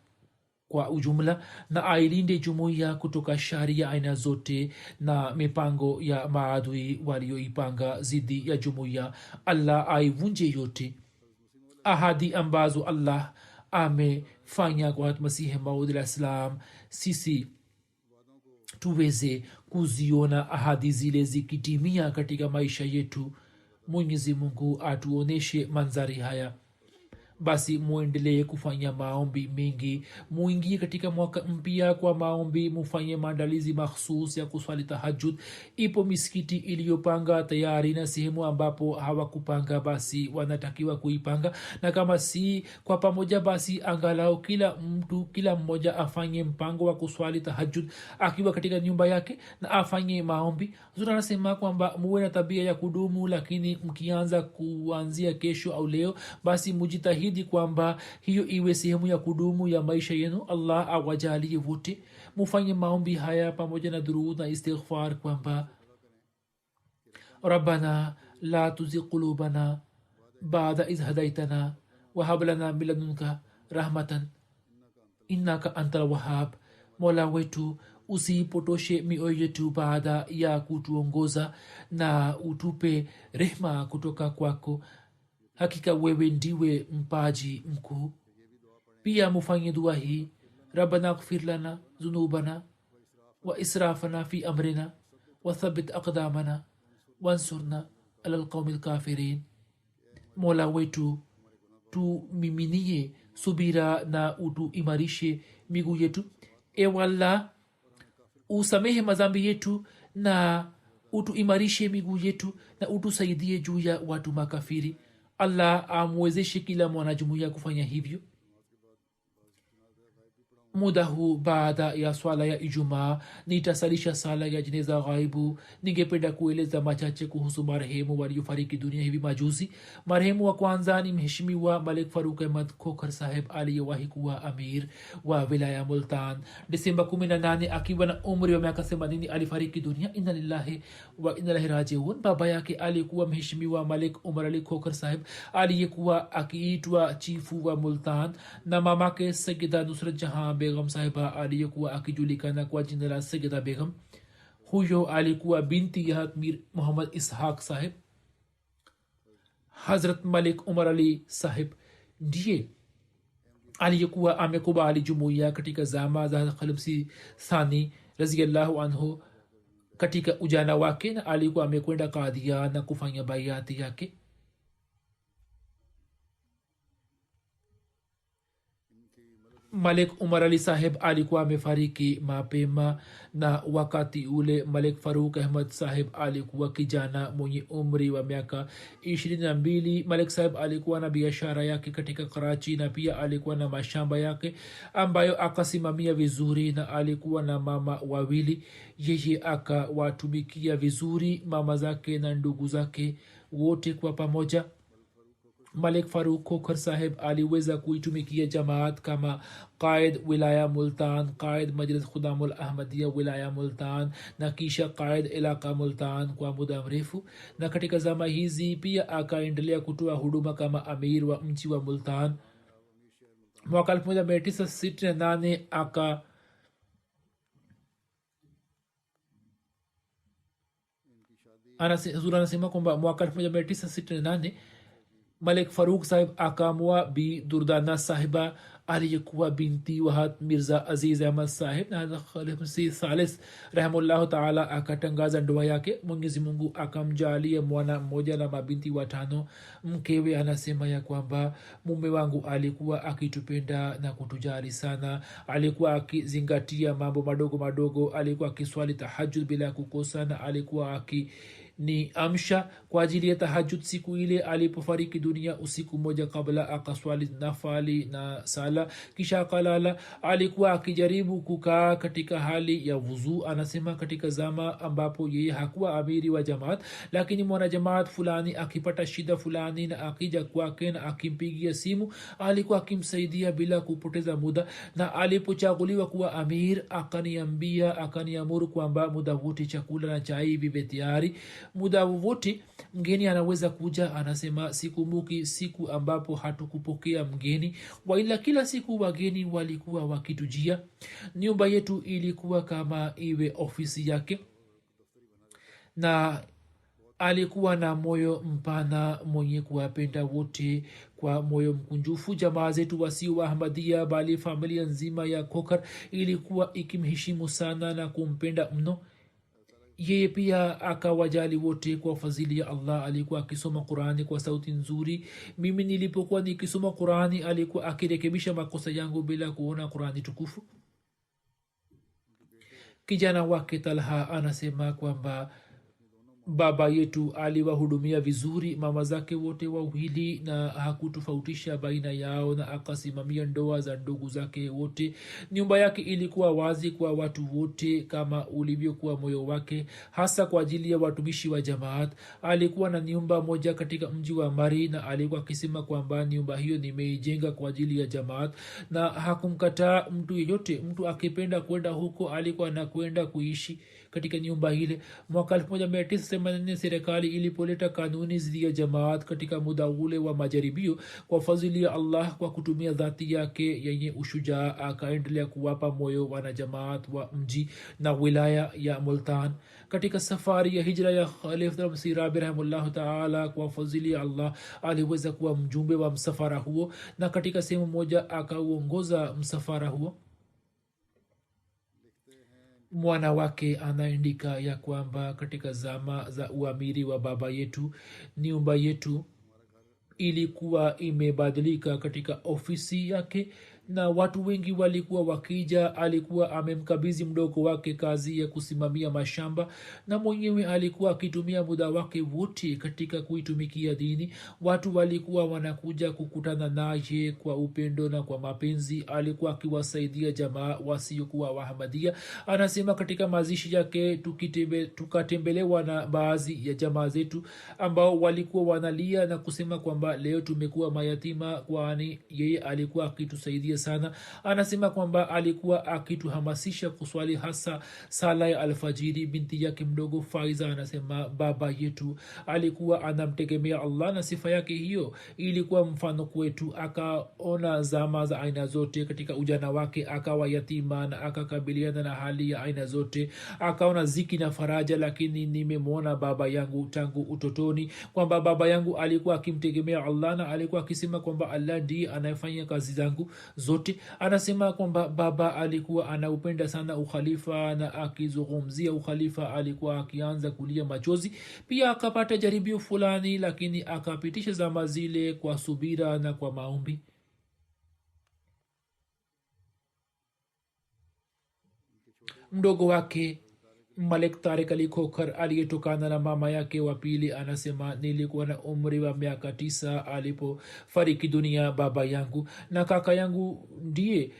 kwa ujumla, na ailinde jumuiya kutoka shari ya aina zote na mipango ya maadui walioipanga zidi ya jumuiya. Allah aivunje yote. ahadi ambazo Allah amefanya kwa masihi maud alayhi salam, sisi tuweze kuziona ahadi zile zikitimia katika maisha yetu. mwenyezi mungu atuoneshe manzari haya. basi muendelee kufanya maombi mengi, muingie katika mwaka mpya kwa maombi, mufanye maandalizi makhsus ya kuswali tahajjud. ipo misikiti iliyopanga tayari na sehemu ambapo hawakupanga basi wanatakiwa kuipanga, na kama si kwa pamoja basi angalau kila mmoja afanye mpango wa kuswali tahajjud akiwa katika nyumba yake na afanye maombi. Zura anasema kwamba muwe na tabia ya kudumu, lakini mkianza kuanzia kesho au leo basi mujitahidi kwamba hiyo iwe sehemu ya kudumu ya maisha yenu. Allah awajalie wote. mufanye maombi haya pamoja na durud na istighfar kwamba rabbana la tuzigh qulubana ba'da idh hadaytana wa hab lana min ladunka rahmatan innaka antal wahhab. mola wetu usipotoshe mioyo yetu baada ya kutuongoza na utupe rehma kutoka kwako, hakika wewe ndiwe mpaji mkuu. pia mufanye dua hii: rabbana ighfir lana dhunubana wa israfana fi amrina wa thabbit aqdamana wansurna ala alqawmi alkafirin. mola wetu tumiminie subira na utuimarishe miguu yetu. ewe Allah, usamehe madhambi yetu na utuimarishe miguu yetu na utusaidie juu ya watu makafiri. Allah amwezeshe kila mwanajumuiya kufanya hivyo. muda huu baada ya swala ya ijumaa nitasalisha sala ya jeneza ghaibu. ningependa kueleza machache kuhusu marehemu waliofariki dunia hivi majuzi. marehemu wa kwanza ni mheshimiwa Malik Faruk Ahmad Khokhar saheb aliyewahi kuwa amir wa wilaya Multan. Desemba 18 akiwa na umri wa miaka 80 alifariki dunia. inna lillahi wa inna ilaihi rajiun. baba yake alikuwa mheshimiwa Malik Umar Ali Khokhar saheb aliyekuwa akiitwa chifu wa Multan, na mamake Sayyida Nusrat Jahan begum sahiba aliyekuwa akijulikana kwa jina la Sayyida Begum. huyo alikuwa binti ya Mir Muhammad Ishaq sahib. Hazrat Malik Umar Ali sahib ndiye aliyekuwa amekubali jumuiya katika zama za Khalifsi Thani radhiyallahu anhu katika ujana wake, na alikuwa amekwenda Qadian na kufanya bayati yake. Malik Umar Ali saheb alikuwa amefariki mapema, na wakati ule Malik Faruk Ahmad saheb alikuwa kijana mwenye umri wa miaka 22. Malik saheb alikuwa na biashara yake katika Karachi na pia alikuwa na mashamba yake ambayo akasimamia vizuri, na alikuwa na mama wawili. yeye akawatumikia vizuri mama zake na ndugu zake wote kwa pamoja. Malik Faruk Khokhar saheb aliweza kuitumikia jamaat kama qaid wilaya Multan, qaid Majlis Khudamul Ahmadiyya wilaya Multan na kisha qaid ilaka Multan kwa muda mrefu, na katika zama hizi pia akaendelea kutoa huduma kama amir wa mji wa Multan. mwaka 1968 anasema kwamba mwaka 1968 Malik Faruk sahib akamua bi Durdana sahiba aliyekuwa binti wa Mirza Aziz Ahmad sahib, na Khalifsi Thalith rahimahullahu taala akatangaza ndoa yake. Mwenyezi Mungu akamjalia mwana mmoja na mabinti 5. mkewe anasema ya kwamba mume wangu alikuwa akitupenda na kutujali sana, alikuwa akizingatia mambo madogo madogo, alikuwa akiswali tahajjud bila kukosa, na alikuwa ni amsha kwa ajili ya tahajud siku ile alipofariki dunia usiku moja kabla akaswali nafali na sala kisha akalala alikuwa akijaribu kukaa katika hali ya wuzu anasema katika zama ambapo yeye hakuwa amiri wa jamaat lakini mwana jamaat fulani akipata shida fulani na akija kwake na akimpigia simu alikuwa akimsaidia bila kupoteza muda na alipochaguliwa kuwa amir akaniamuru kwamba muda wote chakula na chai vive tayari muda wote mgeni anaweza kuja anasema sikumbuki siku ambapo hatukupokea mgeni waila kila siku wageni walikuwa wakitujia nyumba yetu ilikuwa kama iwe ofisi yake na alikuwa na moyo mpana mwenye kuwapenda wote kwa moyo mkunjufu jamaa zetu wasio wa ahmadia bali familia nzima ya kokar ilikuwa ikimheshimu sana na kumpenda mno yeye pia akawajali wote kwa fadhili ya allah alikuwa akisoma qurani kwa sauti nzuri mimi nilipokuwa nikisoma qurani alikuwa akirekebisha makosa yangu bila kuona qurani tukufu kijana wake talha anasema kwamba baba yetu aliwahudumia vizuri mama zake wote wawili na hakutofautisha baina yao na akasimamia ndoa za ndugu zake wote nyumba yake ilikuwa wazi kwa watu wote kama ulivyokuwa moyo wake hasa kwa ajili ya watumishi wa jamaat alikuwa na nyumba moja katika mji wa mari na alikuwa akisema kwamba nyumba hiyo nimeijenga kwa ajili ya jamaat na hakumkataa mtu yeyote mtu akipenda kwenda huko alikuwa anakwenda kuishi katika nyumba ile mwaka 1980 serikali ilipoleta kanuni dhidi ya jamaat katika muda ule wa majaribio kwa fadhili ya allah kwa kutumia dhati yake yenye ushujaa akaendelea kuwapa moyo wanajamaat wa mji na wilaya ya multan katika safari ya hijra ya Khalifah Masih Rabi rahimahullah taala kwa fadhili ya allah aliweza kuwa mjumbe wa msafara huo na katika sehemu moja akauongoza msafara huo mwana wake anaandika ya kwamba katika zama za uamiri wa baba yetu nyumba yetu ilikuwa imebadilika katika ofisi yake na watu wengi walikuwa wakija alikuwa amemkabidhi mdogo wake kazi ya kusimamia mashamba na mwenyewe alikuwa akitumia muda wake wote katika kuitumikia dini watu walikuwa wanakuja kukutana naye kwa upendo na kwa mapenzi alikuwa akiwasaidia jamaa wasiokuwa wahamadia anasema katika mazishi yake tukatembelewa na baadhi ya jamaa zetu ambao walikuwa wanalia na kusema kwamba leo tumekuwa mayatima kwani yeye alikuwa akitusaidia sana anasema kwamba alikuwa akituhamasisha kuswali hasa sala ya alfajiri binti yake mdogo faiza anasema baba yetu alikuwa anamtegemea allah na sifa yake hiyo ilikuwa mfano kwetu akaona zama za aina zote katika ujana wake akawa yatima na akakabiliana na hali ya aina zote akaona ziki na faraja lakini nimemwona baba yangu tangu utotoni kwamba baba yangu alikuwa akimtegemea allah na alikuwa akisema kwamba allah ndiye anayefanya kazi zangu zote anasema kwamba baba alikuwa anaupenda sana ukhalifa na akizungumzia ukhalifa alikuwa akianza kulia machozi pia akapata jaribio fulani lakini akapitisha zama zile kwa subira na kwa maombi mdogo wake malik tarik ali khokar aliyetokana na mama yake wa pili anasema nilikuwa na umri wa miaka 9 alipofariki dunia baba yangu na kaka yangu ndiye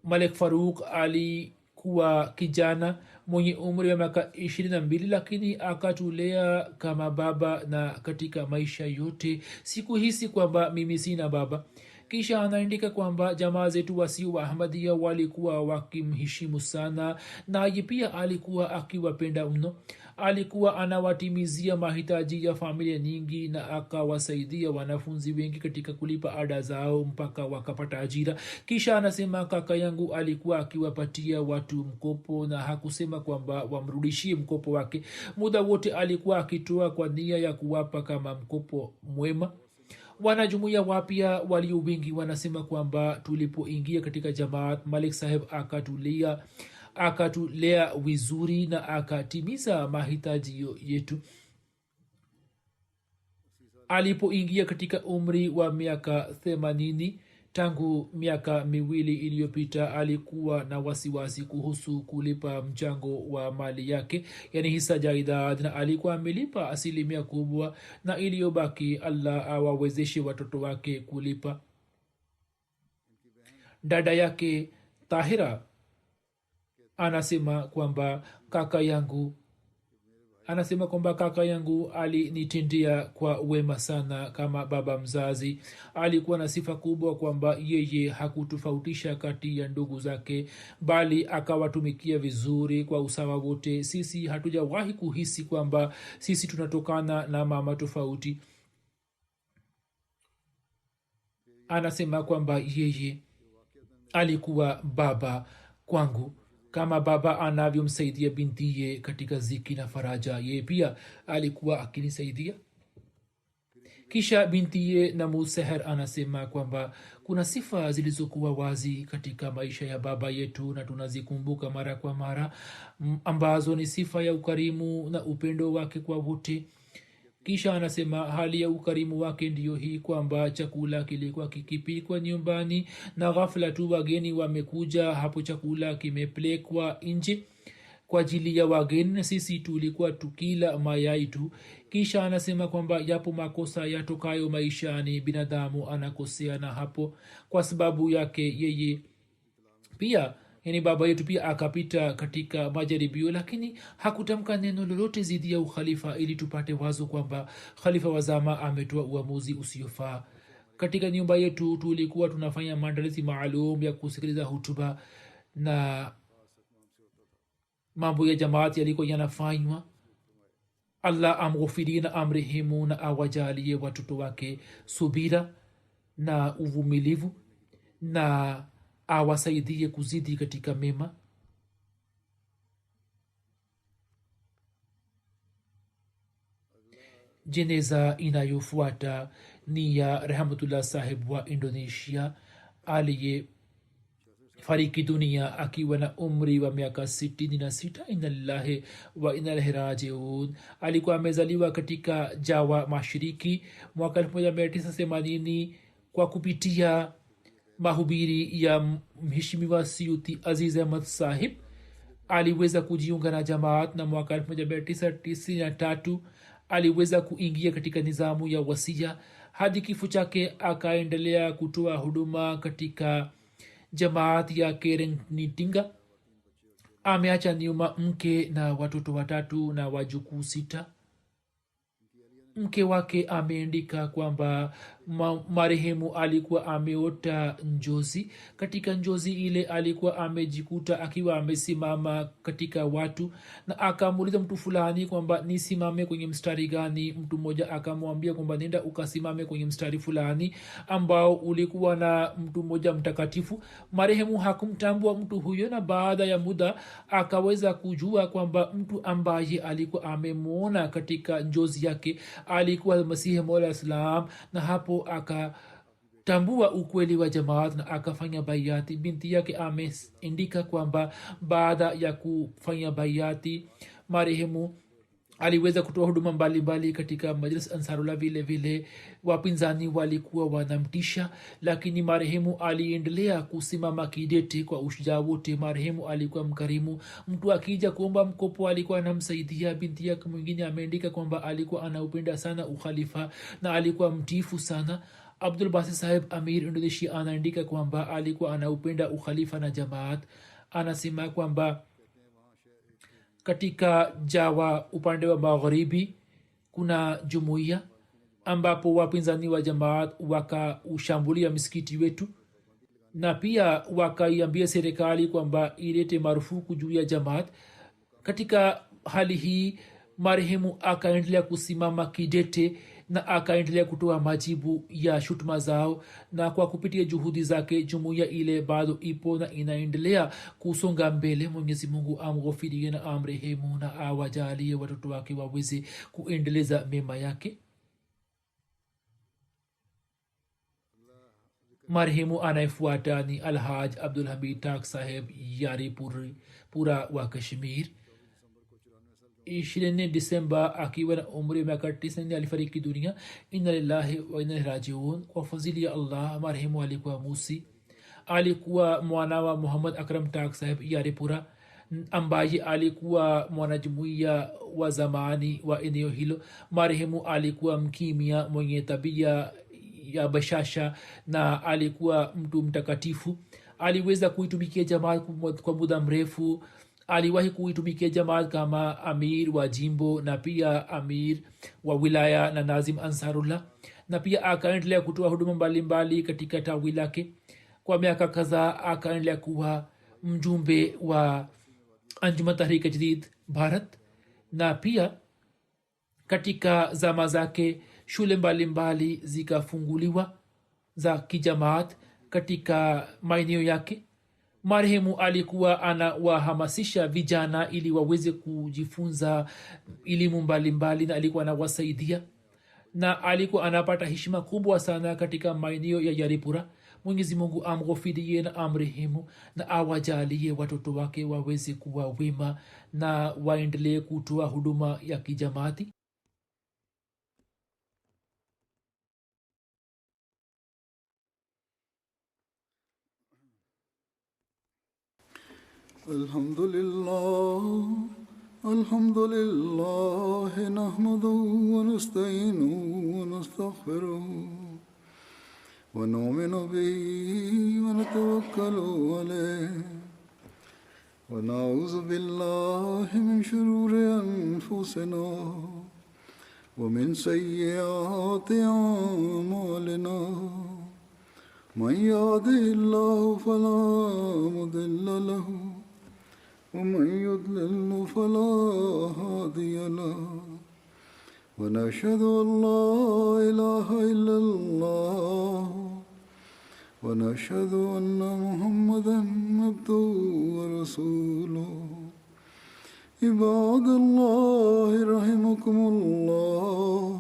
malik faruk alikuwa kijana mwenye umri wa miaka 22 lakini akatulea kama baba na katika maisha yote sikuhisi kwamba mimi sina baba kisha anaandika kwamba jamaa zetu wasio wa ahmadia walikuwa wakimheshimu sana naye pia alikuwa akiwapenda mno alikuwa anawatimizia mahitaji ya familia nyingi na akawasaidia wanafunzi wengi katika kulipa ada zao mpaka wakapata ajira kisha anasema kaka yangu alikuwa akiwapatia watu mkopo na hakusema kwamba wamrudishie mkopo wake muda wote alikuwa akitoa kwa nia ya kuwapa kama mkopo mwema wanajumuia wapya walio wengi wanasema kwamba tulipoingia katika jamaat malik saheb akatulea vizuri na akatimiza mahitaji yetu alipoingia katika umri wa miaka 80 tangu miaka miwili iliyopita alikuwa na wasiwasi kuhusu kulipa mchango wa mali yake yani hisa jaidad na alikuwa amelipa asilimia kubwa na iliyobaki allah awawezeshe watoto wake kulipa. dada yake tahira anasema kwamba kaka yangu alinitendea kwa wema sana kama baba mzazi. Alikuwa na sifa kubwa kwamba yeye hakutofautisha kati ya ndugu zake bali akawatumikia vizuri kwa usawa wote. Sisi hatujawahi kuhisi kwamba sisi tunatokana na mama tofauti. Anasema kwamba yeye alikuwa baba kwangu kama baba anavyomsaidia bintiye katika ziki na faraja, yeye pia alikuwa akinisaidia. Kisha bintiye Namuseher anasema kwamba kuna sifa zilizokuwa wazi katika maisha ya baba yetu na tunazikumbuka mara kwa mara, ambazo ni sifa ya ukarimu na upendo wake kwa wote. Kisha anasema hali ya ukarimu wake ndiyo hii kwamba chakula kilikuwa kikipikwa nyumbani na ghafla tu wageni wamekuja, hapo chakula kimepelekwa nje kwa ajili ya wageni na sisi tulikuwa tukila mayai tu. Kisha anasema kwamba yapo makosa yatokayo maishani, binadamu anakosea na hapo kwa sababu yake yeye pia yani baba yetu pia akapita katika majaribio, lakini hakutamka neno lolote zidi ya ukhalifa ili tupate wazo kwamba khalifa wa zama ametoa uamuzi usiofaa. Katika nyumba yetu tulikuwa tunafanya maandalizi maalum ya kusikiliza hutuba na mambo ya jamaati yalikuwa yanafanywa. Allah amghufiri na amrehemu na awajalie watoto wake subira na uvumilivu na awasaidie kuzidi katika mema. Jeneza inayofuata ni ya Rahmatullah Sahib wa Indonesia aliyefariki dunia akiwa na umri wa miaka 66. Inna lillahi wa inna ilaihi rajiun. Alikuwa amezaliwa katika Jawa Mashariki mwaka 1980 kwa kupitia mahubiri ya mheshimiwa Suyuti Aziz Ahmad Sahib. Aliweza kujiunga na jamaat na mwaka 1993 aliweza kuingia katika nizamu ya wasia. Hadi kifo chake akaendelea kutoa huduma katika jamaat ya Kereng-Nitinga. Ameacha nyuma mke na watoto 3 na wajukuu 6. Mke wake ameandika kwamba marehemu alikuwa ameota njozi. Katika njozi ile alikuwa amejikuta akiwa amesimama katika watu na akamuuliza mtu fulani kwamba nisimame kwenye mstari gani. Mtu mmoja akamwambia kwamba nenda ukasimame kwenye mstari fulani ambao ulikuwa na mtu mmoja mtakatifu. Marehemu hakumtambua mtu huyo na baada ya muda akaweza kujua kwamba mtu ambaye alikuwa amemwona katika njozi yake alikuwa Masihi Maula Islam, na hapo akatambua ukweli wa jamaat na akafanya bayati. Binti yake ameandika kwamba baada ya kufanya bayati marehemu aliweza kutoa huduma mbalimbali katika Majlis Ansarullah. Vile vile wapinzani walikuwa wanamtisha, lakini marehemu aliendelea kusimama kidete kwa ushujaa wote. Marehemu alikuwa mkarimu, mtu akija kuomba mkopo alikuwa anamsaidia. Binti yake mwingine ameandika kwamba alikuwa anaupenda sana ukhalifa na alikuwa mtifu sana. Abdul Basit Sahib Amir Indonesia anaandika kwamba alikuwa anaupenda ukhalifa na jamaat. Anasema kwamba katika Jawa upande wa magharibi kuna jumuiya ambapo wapinzani wa jamaat wakaushambulia msikiti wetu na pia wakaiambia serikali kwamba ilete marufuku juu ya jamaat. Katika hali hii marehemu akaendelea kusimama kidete na akaendelea kutoa majibu ya shutuma zao, na kwa kupitia juhudi zake jumuiya ile bado ipo na inaendelea kusonga mbele. Mwenyezi Mungu amghufirie na amrehemu na awajalie watoto wake waweze kuendeleza mema yake. Marehemu anayefuata ni Alhaj Abdul Hamid Tak Saheb Yari Pura wa Kashmir. 24 Disemba akiwa na umri wa miaka 90 alifariki dunia. Inna lillahi wa inna ilaihi rajiun. Kwa fadhili ya Allah, marehemu alikuwa musi, alikuwa mwana wa Muhammad Akram Tak Saheb Yaripura ambaye alikuwa mwanajumuiya wa zamani wa eneo hilo. Marehemu alikuwa mkimya mwenye tabia ya bashasha na alikuwa mtu mtakatifu. Aliweza kuitumikia jamaat kwa muda mrefu. Aliwahi kuitumikia jamaat kama amir wa jimbo na pia amir wa wilaya na nazim Ansarullah, na pia akaendelea kutoa huduma mbalimbali katika tawi lake. Kwa miaka kadhaa akaendelea kuwa mjumbe wa Anjuman Tahrik Jadid Bharat, na pia katika zama zake shule mbalimbali zikafunguliwa za kijamaat katika maeneo yake. Marehemu alikuwa anawahamasisha vijana ili waweze kujifunza elimu mbalimbali na alikuwa anawasaidia, na alikuwa anapata heshima kubwa sana katika maeneo ya Yaripura. Mwenyezi Mungu amghofirie na amrehemu na awajalie watoto wake waweze kuwa wema na waendelee kutoa huduma ya kijamaati. Alhamdulillah nahmaduhu wa nasta'inuhu wa nastaghfiruh wa nu'minu bihi wa natawakkalu alayhi wa na'udhu billahi min shururi anfusina wa min sayyiati a'malina. من يهده الله فلا مضل له ومن يضلل فلا هادي له ونشهد أن لا إله إلا الله ونشهد أن محمدا عبده ورسوله. عباد الله رحمكم الله،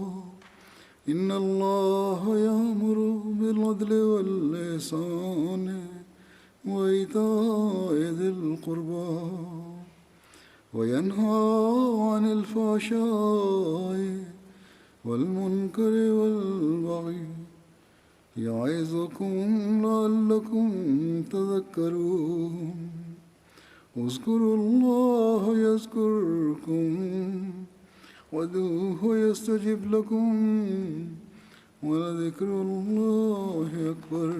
إن الله يأمر بالعدل والإحسان وإيتاء ذي القربى وينهى عن الفحشاء والمنكر والبغي يعظكم لعلكم تذكرون. اذكروا الله يذكركم وادعوه يستجب لكم ولذكر الله أكبر.